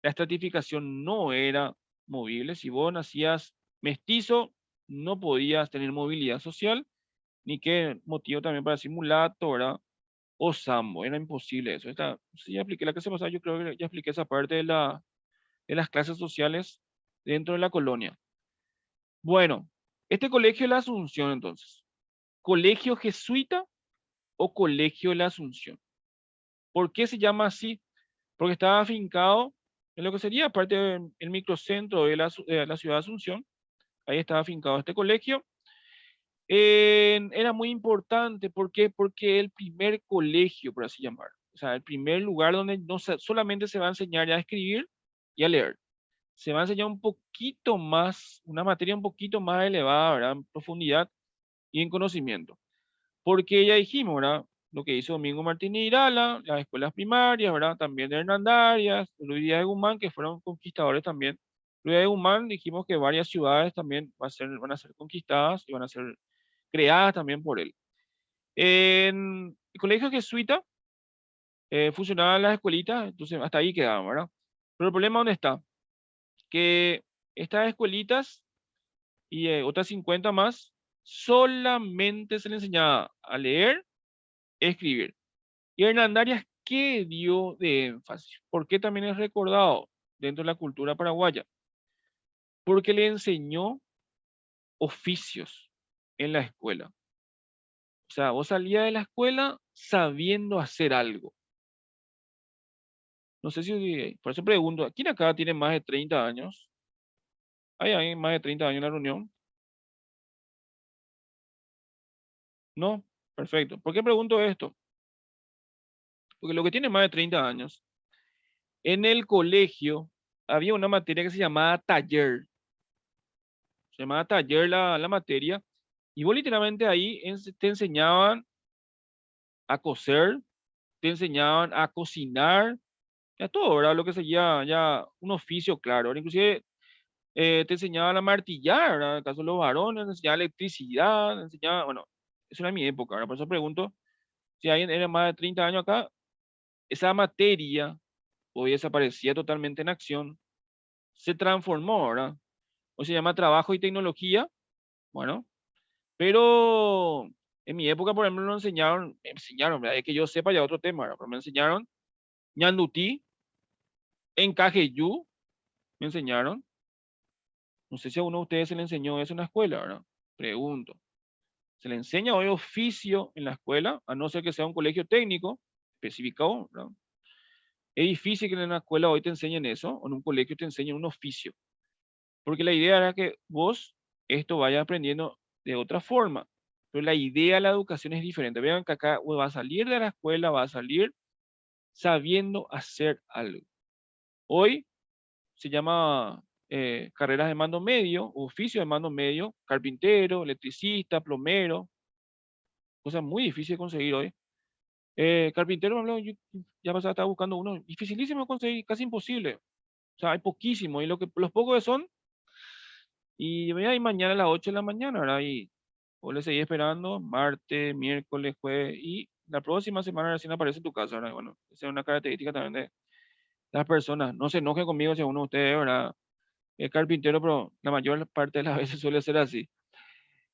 la estratificación no era movible, si vos nacías mestizo, no podías tener movilidad social, ni qué motivo también para decir mulato, ¿verdad? O sambo, era imposible eso. Sí, ya apliqué la clase pasada, yo creo que ya expliqué esa parte de las clases sociales dentro de la colonia. Bueno, este colegio de la Asunción entonces, ¿colegio jesuita o colegio de la Asunción? ¿Por qué se llama así? Porque estaba afincado en lo que sería parte del microcentro de la ciudad de Asunción. Ahí estaba afincado este colegio. Era muy importante, ¿por qué? Porque el primer colegio, por así llamar, o sea, el primer lugar donde no solamente se va a enseñar a escribir y a leer, se va a enseñar un poquito más, una materia un poquito más elevada, ¿verdad? En profundidad y en conocimiento. Porque ya dijimos, ¿verdad? Lo que hizo Domingo Martínez Irala, las escuelas primarias, ¿verdad? También de Hernandarias, Luis Díaz de Guzmán, que fueron conquistadores también. Luis Díaz de Guzmán, dijimos que varias ciudades también van a ser conquistadas y van a ser creadas también por él. En el colegio jesuita funcionaban las escuelitas, entonces hasta ahí quedaban, ¿verdad? Pero el problema, ¿dónde está? Que estas escuelitas y otras 50 más, solamente se le enseñaba a leer, escribir. Y Hernandarias, ¿qué dio de énfasis? ¿Por qué también es recordado dentro de la cultura paraguaya? Porque le enseñó oficios en la escuela. O sea, vos salías de la escuela sabiendo hacer algo. No sé si, por eso pregunto, ¿quién acá tiene más de 30 años? ¿Hay alguien más de 30 años en la reunión? No, perfecto. ¿Por qué pregunto esto? Porque lo que tiene más de 30 años, en el colegio había una materia que se llamaba taller. Se llamaba taller la materia. Y vos literalmente ahí te enseñaban a coser, te enseñaban a cocinar, ya todo, ¿verdad? Lo que sería ya un oficio, claro. Ahora, inclusive te enseñaban a martillar, ¿verdad? En el caso de los varones, te enseñaban electricidad, te enseñaban, bueno, eso era mi época, ¿verdad? Por eso pregunto, si alguien era más de 30 años acá, esa materia hoy desaparecía totalmente en acción, se transformó, ¿verdad? Hoy se llama trabajo y tecnología, bueno, pero en mi época, por ejemplo, me enseñaron, ¿verdad? Es que yo sepa ya otro tema, ¿verdad? Pero me enseñaron ñandutí, encajeyu, me enseñaron. No sé si a uno de ustedes se le enseñó eso en la escuela, ¿verdad? Pregunto. ¿Se le enseña hoy oficio en la escuela? A no ser que sea un colegio técnico especificado, ¿verdad? Es difícil que en la escuela hoy te enseñen eso, o en un colegio te enseñen un oficio. Porque la idea era que vos esto vayas aprendiendo de otra forma. Pero la idea de la educación es diferente. Vean que acá va a salir de la escuela, va a salir sabiendo hacer algo. Hoy se llama carreras de mando medio, oficio de mando medio, carpintero, electricista, plomero, cosas muy difíciles de conseguir hoy. Carpintero, por ejemplo, yo ya pasaba, estaba buscando uno, dificilísimo de conseguir, casi imposible. O sea, hay poquísimo, y los pocos que son, y voy a ir mañana a las 8 de la mañana, ¿verdad? Y vos le seguís esperando, martes, miércoles, jueves, y la próxima semana recién aparece en tu casa, ¿verdad? Bueno, esa es una característica también de las personas. No se enojen conmigo si uno de ustedes, ¿verdad? Es carpintero, pero la mayor parte de las veces suele ser así.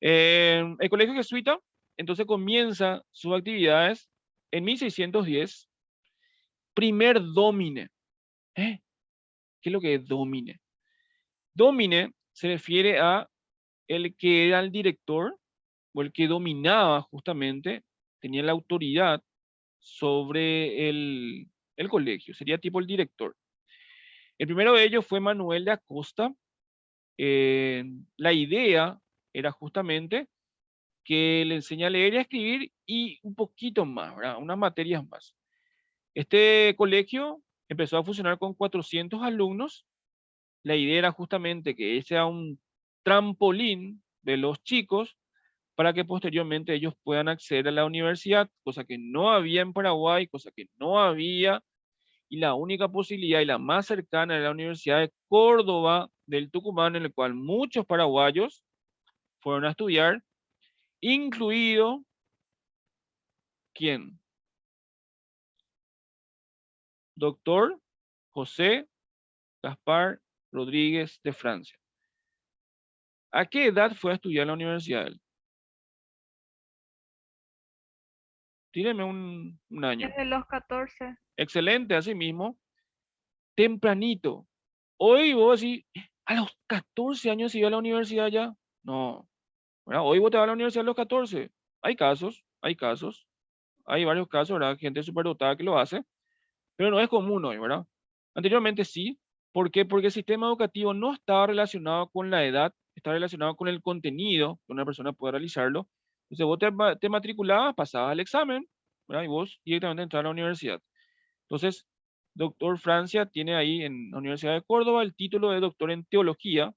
El colegio jesuita, entonces comienza sus actividades en 1610, primer domine. ¿Eh? ¿Qué es lo que es domine? Domine se refiere a el que era el director o el que dominaba justamente, tenía la autoridad sobre el colegio, sería tipo el director. El primero de ellos fue Manuel de Acosta. La idea era justamente que le enseña a leer y a escribir y un poquito más, ¿verdad? Unas materias más. Este colegio empezó a funcionar con 400 alumnos. La idea era justamente que ese sea un trampolín de los chicos para que posteriormente ellos puedan acceder a la universidad, cosa que no había en Paraguay, cosa que no había, y la única posibilidad y la más cercana era la Universidad de Córdoba del Tucumán, en el cual muchos paraguayos fueron a estudiar, incluido, ¿quién? Doctor José Gaspar Rodríguez de Francia. ¿A qué edad fue a estudiar en la universidad él? Tíreme un año. Desde los 14. Excelente, así mismo. Tempranito. Hoy vos decís, a los 14 años se iba a la universidad ya. No, ¿verdad? Hoy vos te vas a la universidad a los 14. Hay casos, hay casos. Hay varios casos, ¿verdad? Gente superdotada que lo hace, pero no es común hoy, ¿verdad? Anteriormente sí. ¿Por qué? Porque el sistema educativo no estaba relacionado con la edad, estaba relacionado con el contenido que una persona puede realizarlo. Entonces vos te matriculabas, pasabas el examen, ¿verdad? Y vos directamente entrabas a la universidad. Entonces, doctor Francia tiene ahí en la Universidad de Córdoba el título de doctor en teología,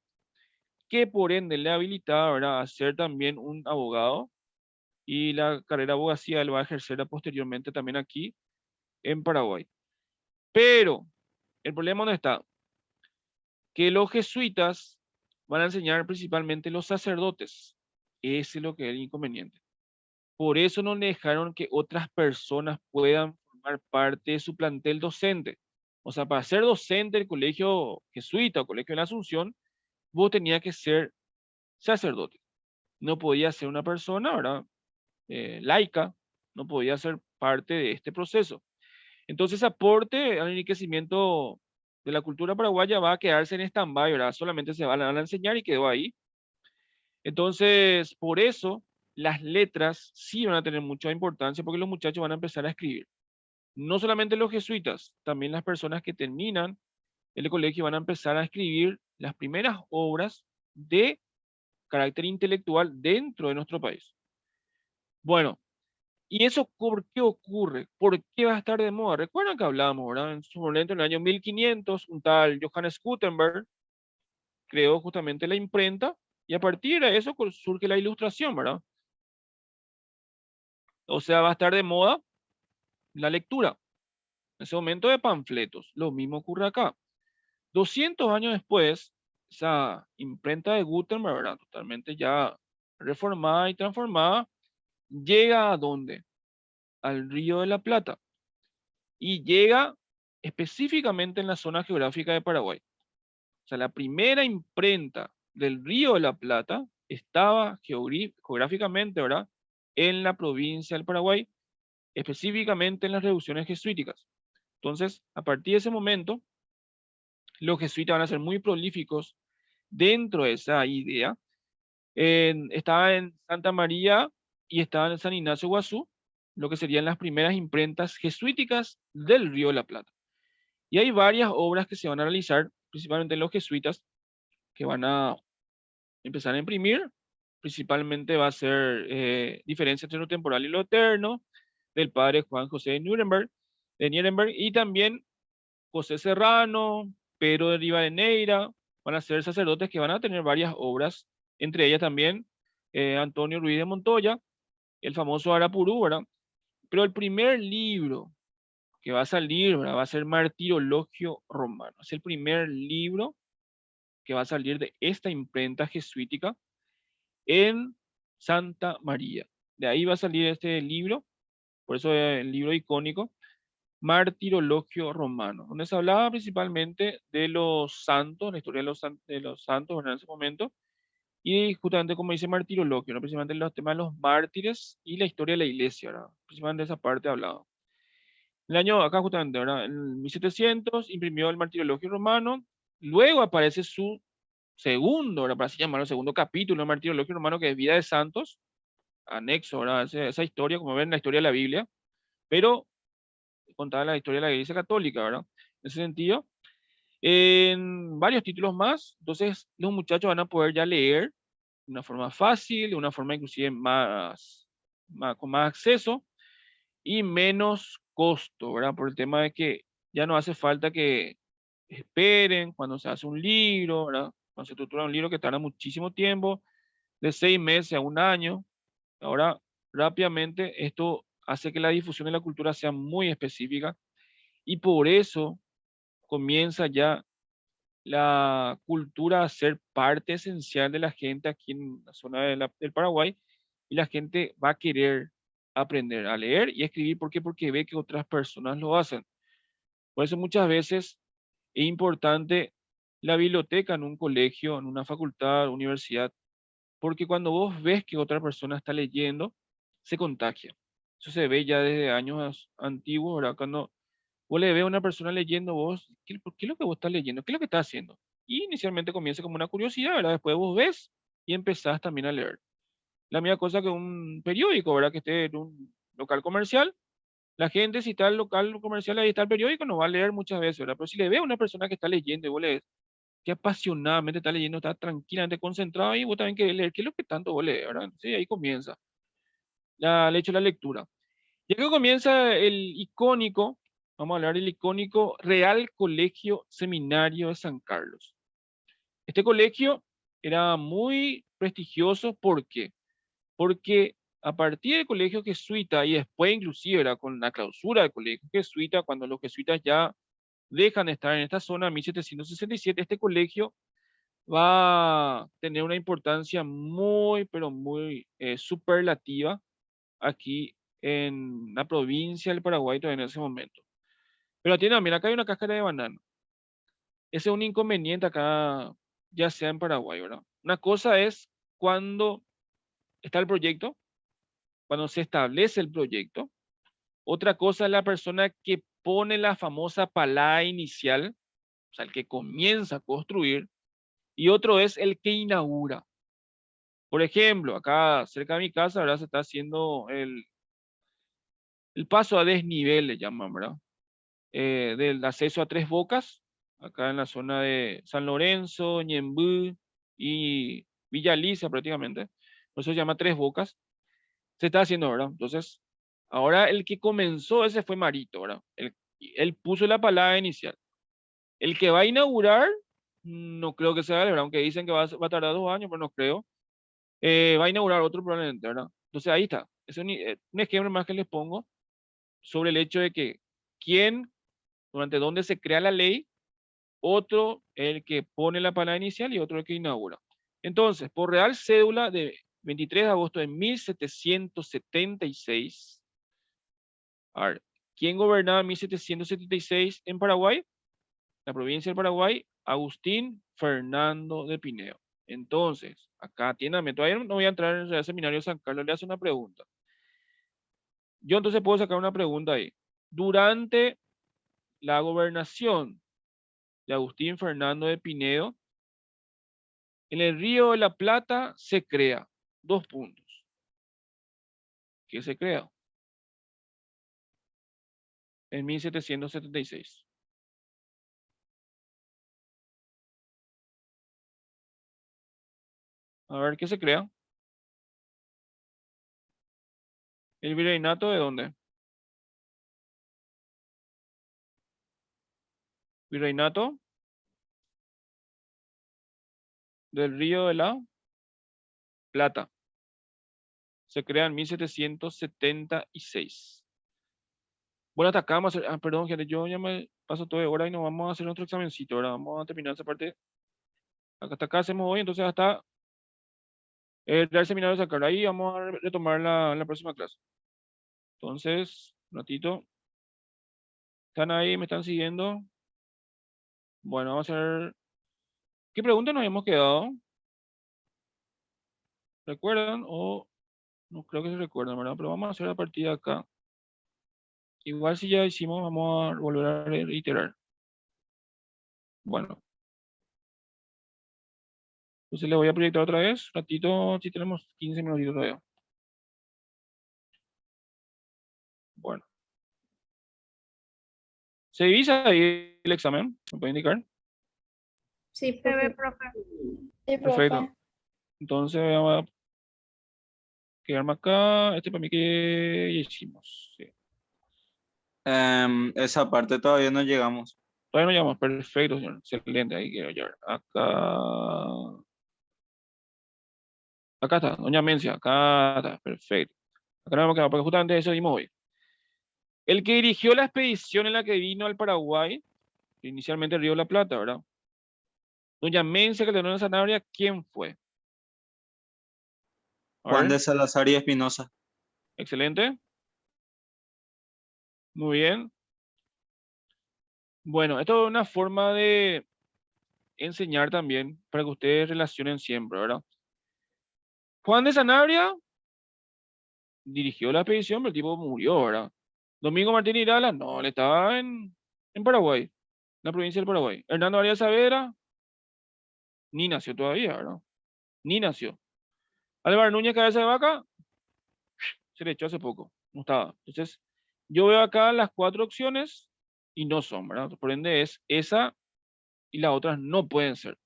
que por ende le habilitaba, ¿verdad?, a ser también un abogado, y la carrera de abogacía él va a ejercer posteriormente también aquí en Paraguay. Pero el problema no está, que los jesuitas van a enseñar principalmente los sacerdotes. Ese es lo que es el inconveniente. Por eso no le dejaron que otras personas puedan formar parte de su plantel docente. O sea, para ser docente del colegio jesuita o colegio de la Asunción, vos tenías que ser sacerdote. No podía ser una persona, ¿verdad? Laica, no podía ser parte de este proceso. Entonces, aporte al enriquecimiento de la cultura paraguaya va a quedarse en stand-by, ¿verdad? Solamente se van a enseñar y quedó ahí. Entonces, por eso las letras sí van a tener mucha importancia porque los muchachos van a empezar a escribir. No solamente los jesuitas, también las personas que terminan el colegio van a empezar a escribir las primeras obras de carácter intelectual dentro de nuestro país. Bueno, ¿y eso por qué ocurre? ¿Por qué va a estar de moda? Recuerdan que hablábamos, ¿verdad? En su momento, en el año 1500, un tal Johannes Gutenberg creó justamente la imprenta y a partir de eso surge la ilustración, ¿verdad? O sea, va a estar de moda la lectura. En ese momento de panfletos. Lo mismo ocurre acá. 200 años después, esa imprenta de Gutenberg, ¿verdad?, totalmente ya reformada y transformada, llega a ¿dónde? Al Río de la Plata. Y llega específicamente en la zona geográfica de Paraguay. O sea, la primera imprenta del Río de la Plata estaba geográficamente, ¿verdad?, en la provincia del Paraguay, específicamente en las reducciones jesuíticas. Entonces, a partir de ese momento, los jesuitas van a ser muy prolíficos dentro de esa idea. Estaba en Santa María y estaba en San Ignacio Guazú, lo que serían las primeras imprentas jesuíticas del Río de la Plata. Y hay varias obras que se van a realizar, principalmente los jesuitas, que van a empezar a imprimir. Principalmente va a ser Diferencia entre lo temporal y lo eterno, del padre Juan José de Nuremberg, y también José Serrano, Pedro de Rivadeneira, van a ser sacerdotes que van a tener varias obras, entre ellas también Antonio Ruiz de Montoya, el famoso Arapurú, ¿verdad? Pero el primer libro que va a salir, ¿verdad? Va a ser Martirologio Romano. Es el primer libro que va a salir de esta imprenta jesuítica en Santa María. De ahí va a salir este libro, por eso es el libro icónico, Martirologio Romano, donde se hablaba principalmente de los santos, la historia de los santos, ¿verdad? En ese momento, y justamente como dice Martirologio, ¿no? Principalmente los temas de los mártires y la historia de la iglesia, ¿verdad? Principalmente de esa parte hablaba. El año, acá justamente, ¿verdad? En 1700 imprimió el Martirologio Romano, luego aparece su segundo, ¿verdad? Para así llamarlo, segundo capítulo del Martirologio Romano, que es Vida de Santos, anexo, ¿verdad? Esa historia, como ven, la historia de la Biblia, pero contaba la historia de la Iglesia Católica, ¿verdad? En ese sentido, en varios títulos más, entonces los muchachos van a poder ya leer de una forma fácil, de una forma inclusive con más acceso y menos costo, ¿verdad? Por el tema de que ya no hace falta que esperen cuando se hace un libro, ¿verdad? Cuando se estructura un libro que tarda muchísimo tiempo, de 6 meses a un año. Ahora, rápidamente, esto hace que la difusión de la cultura sea muy específica y por eso comienza ya la cultura a ser parte esencial de la gente aquí en la zona del Paraguay y la gente va a querer aprender a leer y escribir. ¿Por qué? Porque ve que otras personas lo hacen. Por eso muchas veces es importante la biblioteca en un colegio, en una facultad, universidad, porque cuando vos ves que otra persona está leyendo, se contagia. Eso se ve ya desde años antiguos, ¿verdad? Cuando vos le ves a una persona leyendo, vos, ¿qué es lo que vos estás leyendo? ¿Qué es lo que estás haciendo? Y inicialmente comienza como una curiosidad, ¿verdad? Después vos ves y empezás también a leer. La misma cosa que un periódico, ¿verdad? Que esté en un local comercial. La gente, si está el local comercial, ahí está el periódico, no va a leer muchas veces, ¿verdad? Pero si le ve a una persona que está leyendo y vos lees, que apasionadamente está leyendo, está tranquilamente concentrado y vos también querés leer, ¿qué es lo que tanto vos lees, ¿verdad? Sí, ahí comienza el hecho de la lectura. Y aquí comienza el icónico, vamos a hablar del icónico Real Colegio Seminario de San Carlos. Este colegio era muy prestigioso, ¿por qué? Porque a partir del colegio jesuita y después inclusive era con la clausura del colegio jesuita, cuando los jesuitas ya dejan de estar en esta zona en 1767, este colegio va a tener una importancia muy, pero muy superlativa aquí en la provincia del Paraguay todavía en ese momento. Pero tiene, mira, acá hay una cáscara de banano. Ese es un inconveniente acá, ya sea en Paraguay, ¿verdad? Una cosa es cuando está el proyecto, cuando se establece el proyecto. Otra cosa es la persona que pone la famosa palada inicial, o sea, el que comienza a construir, y otro es el que inaugura. Por ejemplo, acá cerca de mi casa, ¿verdad? Se está haciendo el paso a desnivel, le llaman, ¿verdad? Del acceso a Tres Bocas, acá en la zona de San Lorenzo, Ñemby y Villa Alicia prácticamente. Por eso se llama Tres Bocas. Se está haciendo, ¿verdad? Entonces, ahora el que comenzó ese fue Marito, ¿verdad? Él puso la palabra inicial. El que va a inaugurar, no creo que sea él, ¿verdad? Aunque dicen que va a tardar 2 años, pero no creo. Va a inaugurar otro probablemente, ¿verdad? Entonces ahí está. Es un ejemplo más que les pongo sobre el hecho de que quién, durante dónde se crea la ley, otro el que pone la palabra inicial y otro el que inaugura. Entonces, por Real Cédula de 23 de agosto de 1776, a ver, ¿quién gobernaba en 1776 en Paraguay? La provincia del Paraguay, Agustín Fernando de Pineo. Entonces, acá atiéndame, todavía no voy a entrar en el seminario de San Carlos, le hace una pregunta. Yo entonces puedo sacar una pregunta ahí. Durante la gobernación de Agustín Fernando de Pinedo, en el Río de la Plata se crea 2 puntos. ¿Qué se crea? En 1776. A ver, ¿qué se crea? ¿El virreinato de dónde? ¿Virreinato? del Río de la Plata. Se crea en 1776. Bueno, hasta acá vamos a hacer, perdón, gente, yo ya me paso toda hora y nos vamos a hacer otro examencito. Ahora vamos a terminar esa parte. Hasta acá hacemos hoy, entonces hasta el seminario de sacar. Ahí vamos a retomar la próxima clase. Entonces, un ratito. ¿Están ahí? ¿Me están siguiendo? Bueno, vamos a hacer. ¿Qué preguntas nos hemos quedado? ¿Recuerdan? O no creo que se recuerdan, ¿verdad? Pero vamos a hacer a partir de acá. Igual si ya hicimos, vamos a volver a reiterar. Bueno, entonces le voy a proyectar otra vez. Ratito, si tenemos 15 minutitos todavía. Bueno. ¿Se divisa ahí el examen? ¿Me puede indicar? Sí, Se ve, profe. profe. Sí, Perfecto. profe. Entonces vamos a quedarme acá. Este para mí que ya hicimos. Sí. Esa parte todavía no llegamos. Todavía no llamamos. Perfecto, señor. Excelente. Ahí quiero llevar. Acá. Acá está. Doña Mencia. Acá está. Perfecto. Acá no hemos quedado porque justamente eso dimos hoy. El que dirigió la expedición en la que vino al Paraguay, inicialmente Río de la Plata, ¿verdad? Doña Mencia Calderón de Sanabria, ¿quién fue? A Juan ver, de Salazar y Espinosa. excelente. Muy bien. Bueno, esto es una forma de enseñar también para que ustedes relacionen siempre, ¿verdad? Juan de Sanabria dirigió la expedición, pero el tipo murió, ¿verdad? Domingo Martín Irala, no, él estaba en Paraguay, en la provincia del Paraguay. Hernando Arias Saavedra, ni nació todavía, ¿verdad? Ni nació. Álvaro Núñez Cabeza de Vaca, se le echó hace poco, no estaba. Entonces, yo veo acá las cuatro opciones y no son, ¿verdad? Por ende es esa y las otras no pueden ser.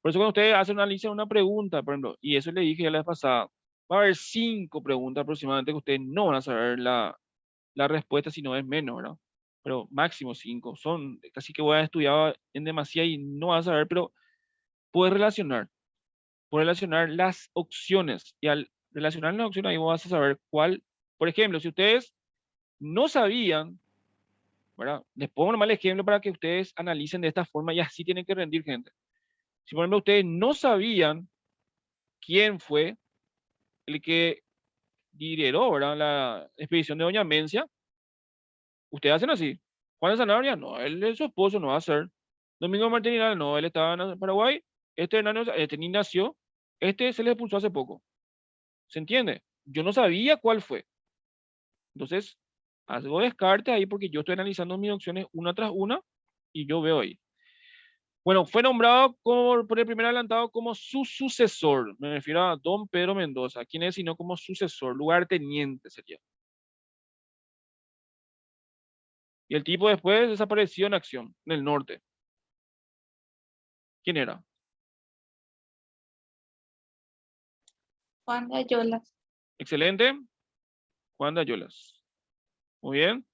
Por eso cuando ustedes hacen una lista, una pregunta, por ejemplo, y eso le dije ya la vez pasada, va a haber 5 preguntas aproximadamente que ustedes no van a saber la respuesta si no es menos, ¿verdad? Pero máximo 5. Son casi que voy a estudiar en demasía y no vas a saber, pero puedes relacionar las opciones y al relacionar las opciones ahí vas a saber cuál, por ejemplo, si ustedes no sabían, ¿verdad? Les pongo nomás el ejemplo para que ustedes analicen de esta forma y así tienen que rendir, gente. Si por ejemplo ustedes no sabían quién fue el que lideró, ¿verdad? La expedición de Doña Mencia, ustedes hacen así. Juan de Sanabria, no, él es su esposo, no va a ser. Domingo Martín Hidalgo, no, él estaba en Paraguay. Este Hernando, este ni nació. Este se le expulsó hace poco. ¿Se entiende? Yo no sabía cuál fue. Entonces, hago descarte ahí porque yo estoy analizando mis opciones una tras una y yo veo ahí. Bueno, fue nombrado por el primer adelantado como su sucesor. Me refiero a don Pedro Mendoza. ¿Quién es sino como sucesor? Lugarteniente sería. Y el tipo después desapareció en acción, en el norte. ¿Quién era? Juan de Ayolas. Excelente. Juan de Ayolas. Muy bien.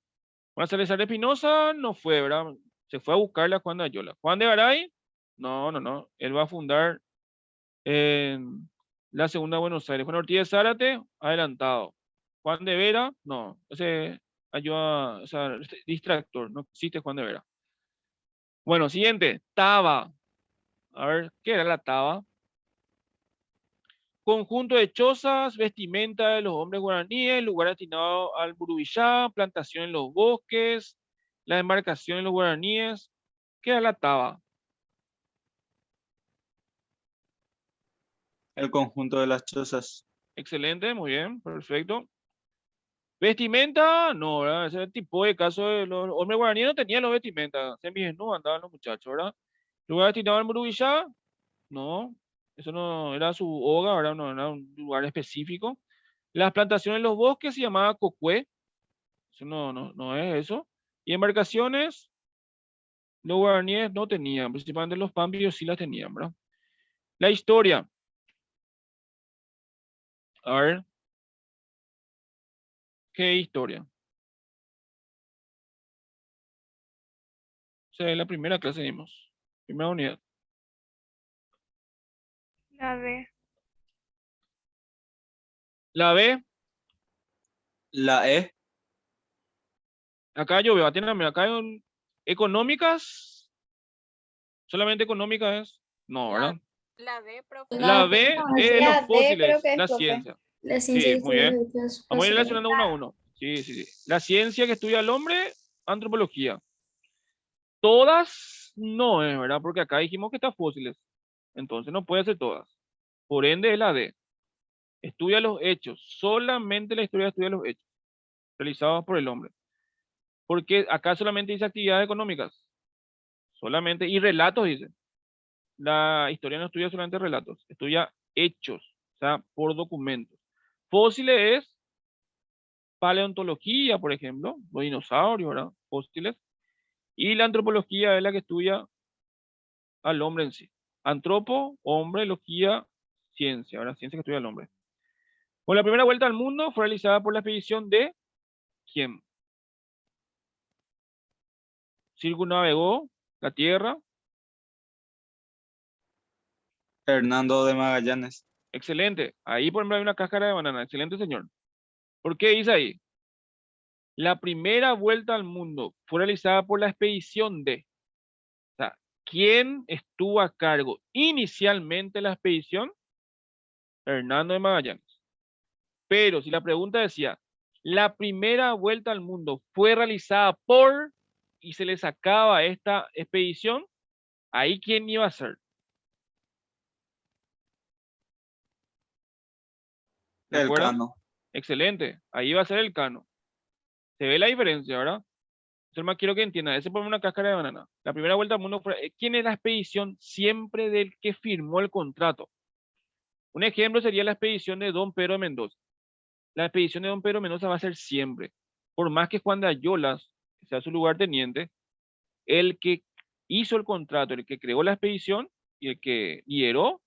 Juan Salazar de Espinosa no fue, ¿verdad? Se fue a buscarle a Juan de Ayolas. Juan de Garay, no, no, no. Él va a fundar en la segunda Buenos Aires. Juan Ortiz de Zárate, adelantado. Juan de Vera, no. Ese ayuda, o sea, distractor, no existe Juan de Vera. Bueno, siguiente, Taba. A ver, ¿qué era la Taba? Conjunto de chozas, vestimenta de los hombres guaraníes, lugar destinado al Burubillá, plantación en los bosques, la embarcación en los guaraníes. ¿Qué era la Taba? El conjunto de las chozas. Excelente, muy bien, perfecto. Vestimenta, no, ¿verdad? Ese tipo de caso de los hombres guaraníes no tenían los vestimentas, semidesnudos andaban los muchachos, ¿verdad? Lugar destinado al Burubillá, no, eso no era su hogar, ¿verdad? No era un lugar específico. Las plantaciones en los bosques se llamaba Cocué, eso no es eso. Y embarcaciones, los guaraníes no tenían, principalmente los pambios sí las tenían, ¿verdad? La historia, a ver, ¿qué historia? O sea, en la primera clase vimos, primera unidad. La D. La B, La E. acá yo veo, atiéndame, acá hay económicas, solamente económicas, no, ¿verdad? La D, profe. La No, B no, es los la D creo fósiles, que es, la profe. ciencia. La ciencia Sí, que muy estudia bien. los hechos Vamos a ir fósiles. relacionando uno a uno. Sí, sí, sí. La ciencia que estudia al hombre, antropología. Todas no es, ¿verdad? Porque acá dijimos que está fósiles. Entonces no puede ser todas. Por ende es la D. Estudia los hechos. Solamente la historia estudia los hechos realizados por el hombre. Porque acá solamente dice actividades económicas. Solamente. Y relatos dice. La historia no estudia solamente relatos. Estudia hechos. O sea, por documentos. Fósiles es paleontología, por ejemplo. Los dinosaurios, ¿verdad? Fósiles. Y la antropología es la que estudia al hombre en sí. Antropo, hombre, logía, ciencia, ¿verdad? Ciencia que estudia al hombre. Bueno, la primera vuelta al mundo fue realizada por la expedición de ¿quién? Circunnavegó la Tierra. Hernando de Magallanes. Excelente. Ahí, por ejemplo, hay una cáscara de banana. Excelente, señor. ¿Por qué dice ahí? La primera vuelta al mundo fue realizada por la expedición de. O sea, ¿quién estuvo a cargo inicialmente de la expedición? Hernando de Magallanes. Pero si la pregunta decía, la primera vuelta al mundo fue realizada por y se le sacaba esta expedición, ahí quién iba a ser. ¿De El acuerdo? Cano. Excelente. Ahí va a ser el Cano. Se ve la diferencia, ¿verdad? Entonces más quiero que entienda. Ese pone una cáscara de banana. La primera vuelta al mundo fue, ¿quién es la expedición siempre del que firmó el contrato? Un ejemplo sería la expedición de Don Pedro de Mendoza. La expedición de Don Pedro de Mendoza va a ser siempre. Por más que Juan de Ayolas sea su lugarteniente, el que hizo el contrato, el que creó la expedición y el que lideró,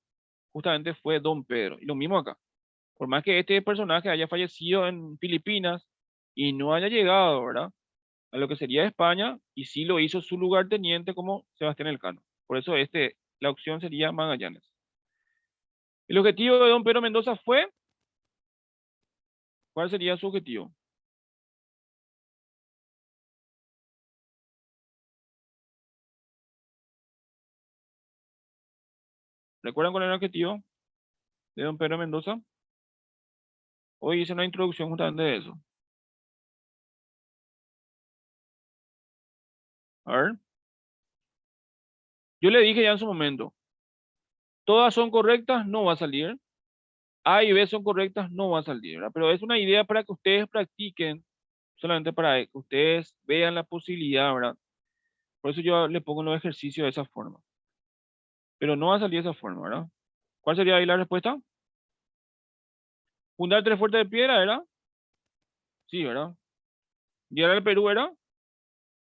justamente fue Don Pedro. Y lo mismo acá. Por más que este personaje haya fallecido en Filipinas y no haya llegado, ¿verdad? A lo que sería España, y sí lo hizo su lugarteniente como Sebastián Elcano. Por eso la opción sería Magallanes. El objetivo de Don Pedro Mendoza fue, ¿cuál sería su objetivo? ¿Recuerdan cuál era el objetivo de Don Pedro Mendoza? Hoy hice una introducción justamente de eso. A ver. Yo le dije ya en su momento, todas son correctas, no va a salir. A y B son correctas, no va a salir, ¿verdad? Pero es una idea para que ustedes practiquen, solamente para que ustedes vean la posibilidad, ¿verdad? Por eso yo le pongo los ejercicios de esa forma. Pero no va a salir de esa forma, ¿verdad? ¿Cuál sería ahí la respuesta? Fundar tres fuertes de piedra, ¿verdad? Sí, ¿verdad? Llegar al Perú, ¿verdad?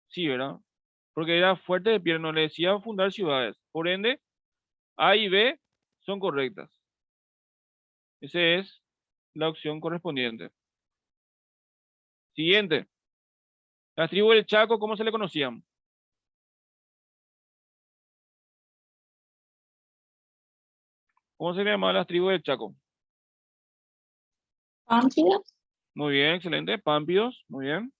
Sí, ¿verdad? Porque era fuerte de piedra, no le decía fundar ciudades. Por ende, A y B son correctas. Esa es la opción correspondiente. Siguiente. Las tribus del Chaco, ¿cómo se le conocían? ¿Cómo se le llamaban las tribus del Chaco? Pámpida. Muy bien, excelente. Pámpidos, muy bien.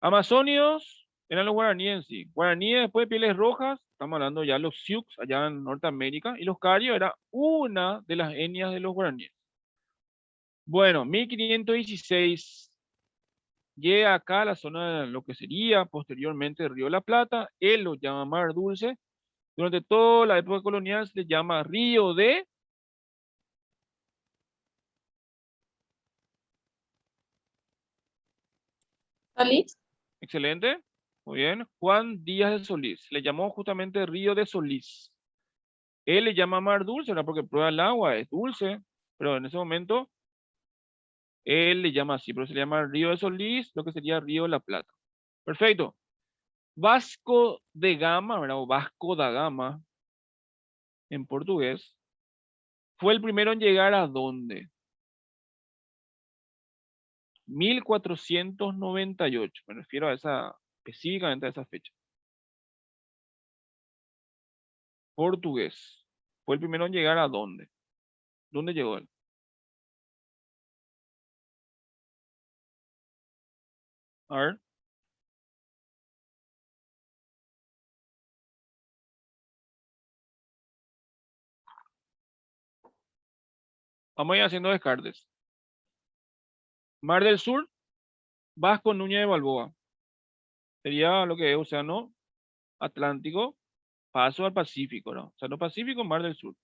Amazonios eran los guaraníes en sí. Guaraníes después de pieles rojas, estamos hablando ya de los Sioux allá en Norteamérica, y los Carios era una de las etnias de los guaraníes. Bueno, 1516 llega acá a la zona de lo que sería posteriormente el Río de la Plata. Él lo llama Mar Dulce. Durante toda la época colonial se le llama Río de. Solís. Excelente. Muy bien. Juan Díaz de Solís. Se le llamó justamente Río de Solís. Él le llama Mar Dulce, ¿verdad? Porque prueba el agua, es dulce. Pero en ese momento él le llama así, pero se le llama Río de Solís, lo que sería Río de la Plata. Perfecto. Vasco de Gama, ¿verdad? O Vasco da Gama en portugués. Fue el primero en llegar a dónde? 1498. Me refiero a esa, específicamente a esa fecha. Portugués. Fue el primero en llegar a dónde. ¿Dónde llegó él? A ver. Vamos a ir haciendo descartes. Mar del Sur, Vasco Núñez de Balboa. Sería lo que es Océano Atlántico, paso al Pacífico, ¿no? Océano Pacífico, Mar del Sur.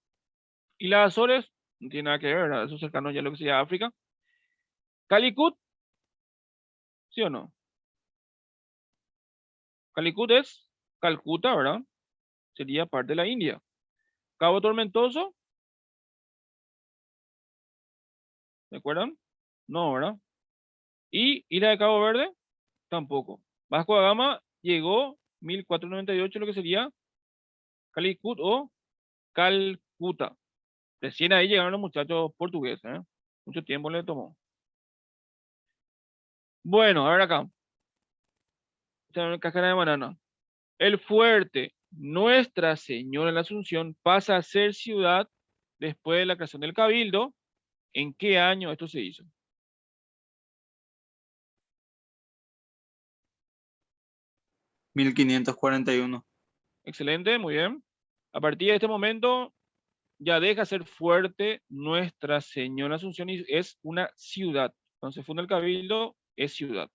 Y las Azores, no tiene nada que ver, ¿verdad? Eso cercano ya a lo que sería África. Calicut, ¿sí o no? Calicut es Calcuta, ¿verdad? Sería parte de la India. Cabo Tormentoso, ¿me acuerdan? No, ¿verdad? Y Isla de Cabo Verde, tampoco. Vasco da Gama llegó 1498, lo que sería Calicut o Calcuta. Recién ahí llegaron los muchachos portugueses, ¿eh? Mucho tiempo le tomó. Bueno, a ver acá. Esta es una cáscara de banana. El fuerte Nuestra Señora de la Asunción pasa a ser ciudad después de la creación del Cabildo. ¿En qué año esto se hizo? 1541. Excelente, muy bien. A partir de este momento ya deja ser fuerte Nuestra Señora de la Asunción y es una ciudad. Cuando se funda el Cabildo, es ciudad.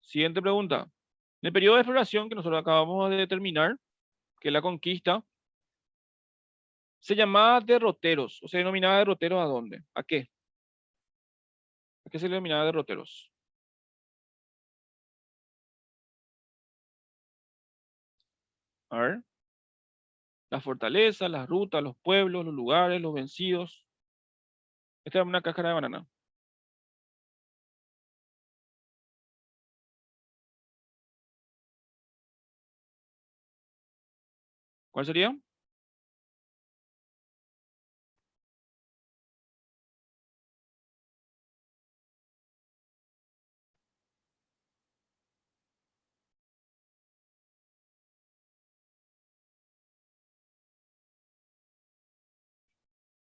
Siguiente pregunta. En el periodo de exploración que nosotros acabamos de determinar, que es la conquista, se llamaba derroteros, o se denominaba derroteros ¿a dónde? ¿A qué? ¿A qué se le denominaba derroteros? A ver. Las fortalezas, las rutas, los pueblos, los lugares, los vencidos. Esta es una cáscara de banana. ¿Cuál sería?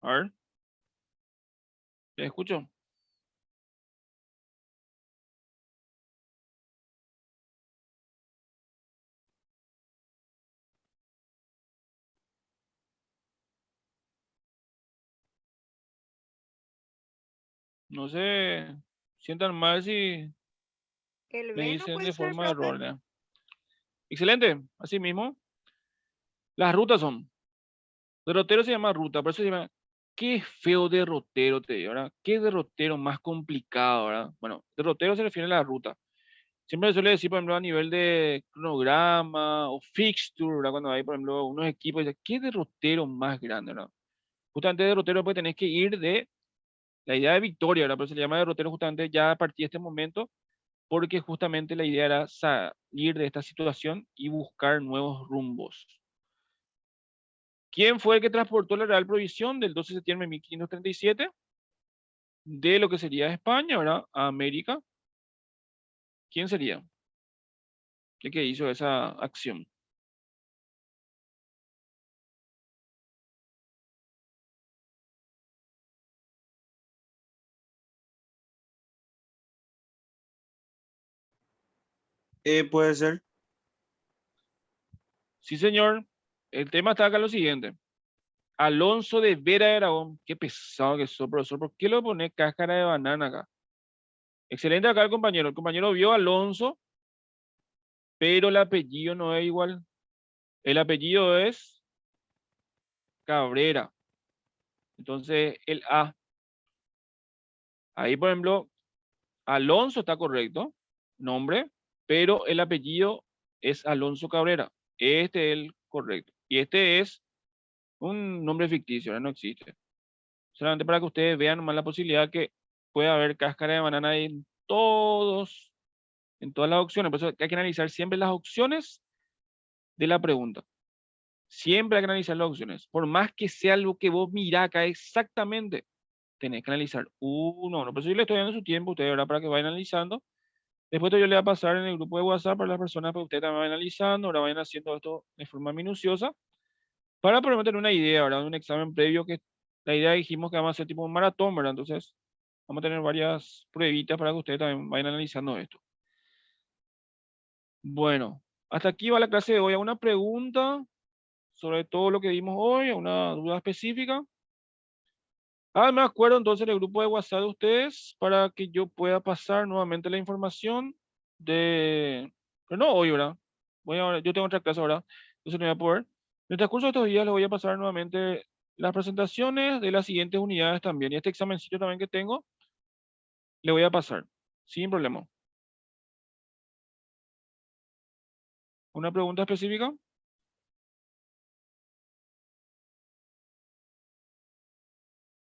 A ver. ¿Les escucho? No se sientan mal si El me B no dicen puede de ser, forma profe. errónea. Excelente. Así mismo. Las rutas son. Derrotero se llama ruta, por eso se llama. Qué feo derrotero te digo, ¿verdad? Qué derrotero más complicado, ¿verdad? Bueno, derrotero se refiere a la ruta. Siempre se suele decir, por ejemplo, a nivel de cronograma o fixture, ¿verdad? Cuando hay, por ejemplo, unos equipos, dice, ¿qué derrotero más grande, ¿verdad? Justamente derrotero pues tenés que ir de la idea de victoria, ¿verdad? Pero se le llama derrotero justamente ya a partir de este momento, porque justamente la idea era salir de esta situación y buscar nuevos rumbos. ¿Quién fue el que transportó la Real Provisión del 12 de septiembre de 1537 de lo que sería España, ¿verdad? A América? ¿Quién sería el que hizo esa acción? Puede ser. Sí, señor. El tema está acá lo siguiente. Alonso de Vera de Aragón. Qué pesado que sos, profesor. ¿Por qué lo pone cáscara de banana acá? Excelente acá el compañero. El compañero vio a Alonso, pero el apellido no es igual. El apellido es Cabrera. Entonces, el A. Ahí, por ejemplo, Alonso está correcto, nombre, pero el apellido es Alonso Cabrera. Este es el correcto. Y este es un nombre ficticio, ¿verdad? No existe. Solamente para que ustedes vean nomás la posibilidad que puede haber cáscara de banana en todas las opciones. Por eso hay que analizar siempre las opciones de la pregunta. Siempre hay que analizar las opciones. Por más que sea algo que vos mirá acá exactamente, tenés que analizar uno a uno. Por eso yo le estoy dando su tiempo a ustedes, ¿verdad? Para que vayan analizando. Después yo le voy a pasar en el grupo de WhatsApp para las personas que ustedes también vayan analizando, ahora vayan haciendo esto de forma minuciosa, para por lo menos tener una idea, ¿verdad? De un examen previo que la idea dijimos que vamos a hacer tipo un maratón, ¿verdad? Entonces, vamos a tener varias pruebitas para que ustedes también vayan analizando esto. Bueno, hasta aquí va la clase de hoy. ¿Alguna pregunta sobre todo lo que vimos hoy? ¿Una duda específica? Me acuerdo entonces del grupo de WhatsApp de ustedes para que yo pueda pasar nuevamente la información de... Pero no hoy, ¿verdad? Yo tengo otra clase ahora, entonces no voy a poder. En el transcurso de estos días les voy a pasar nuevamente las presentaciones de las siguientes unidades también. Y este examencito también que tengo, le voy a pasar, sin problema. ¿Una pregunta específica?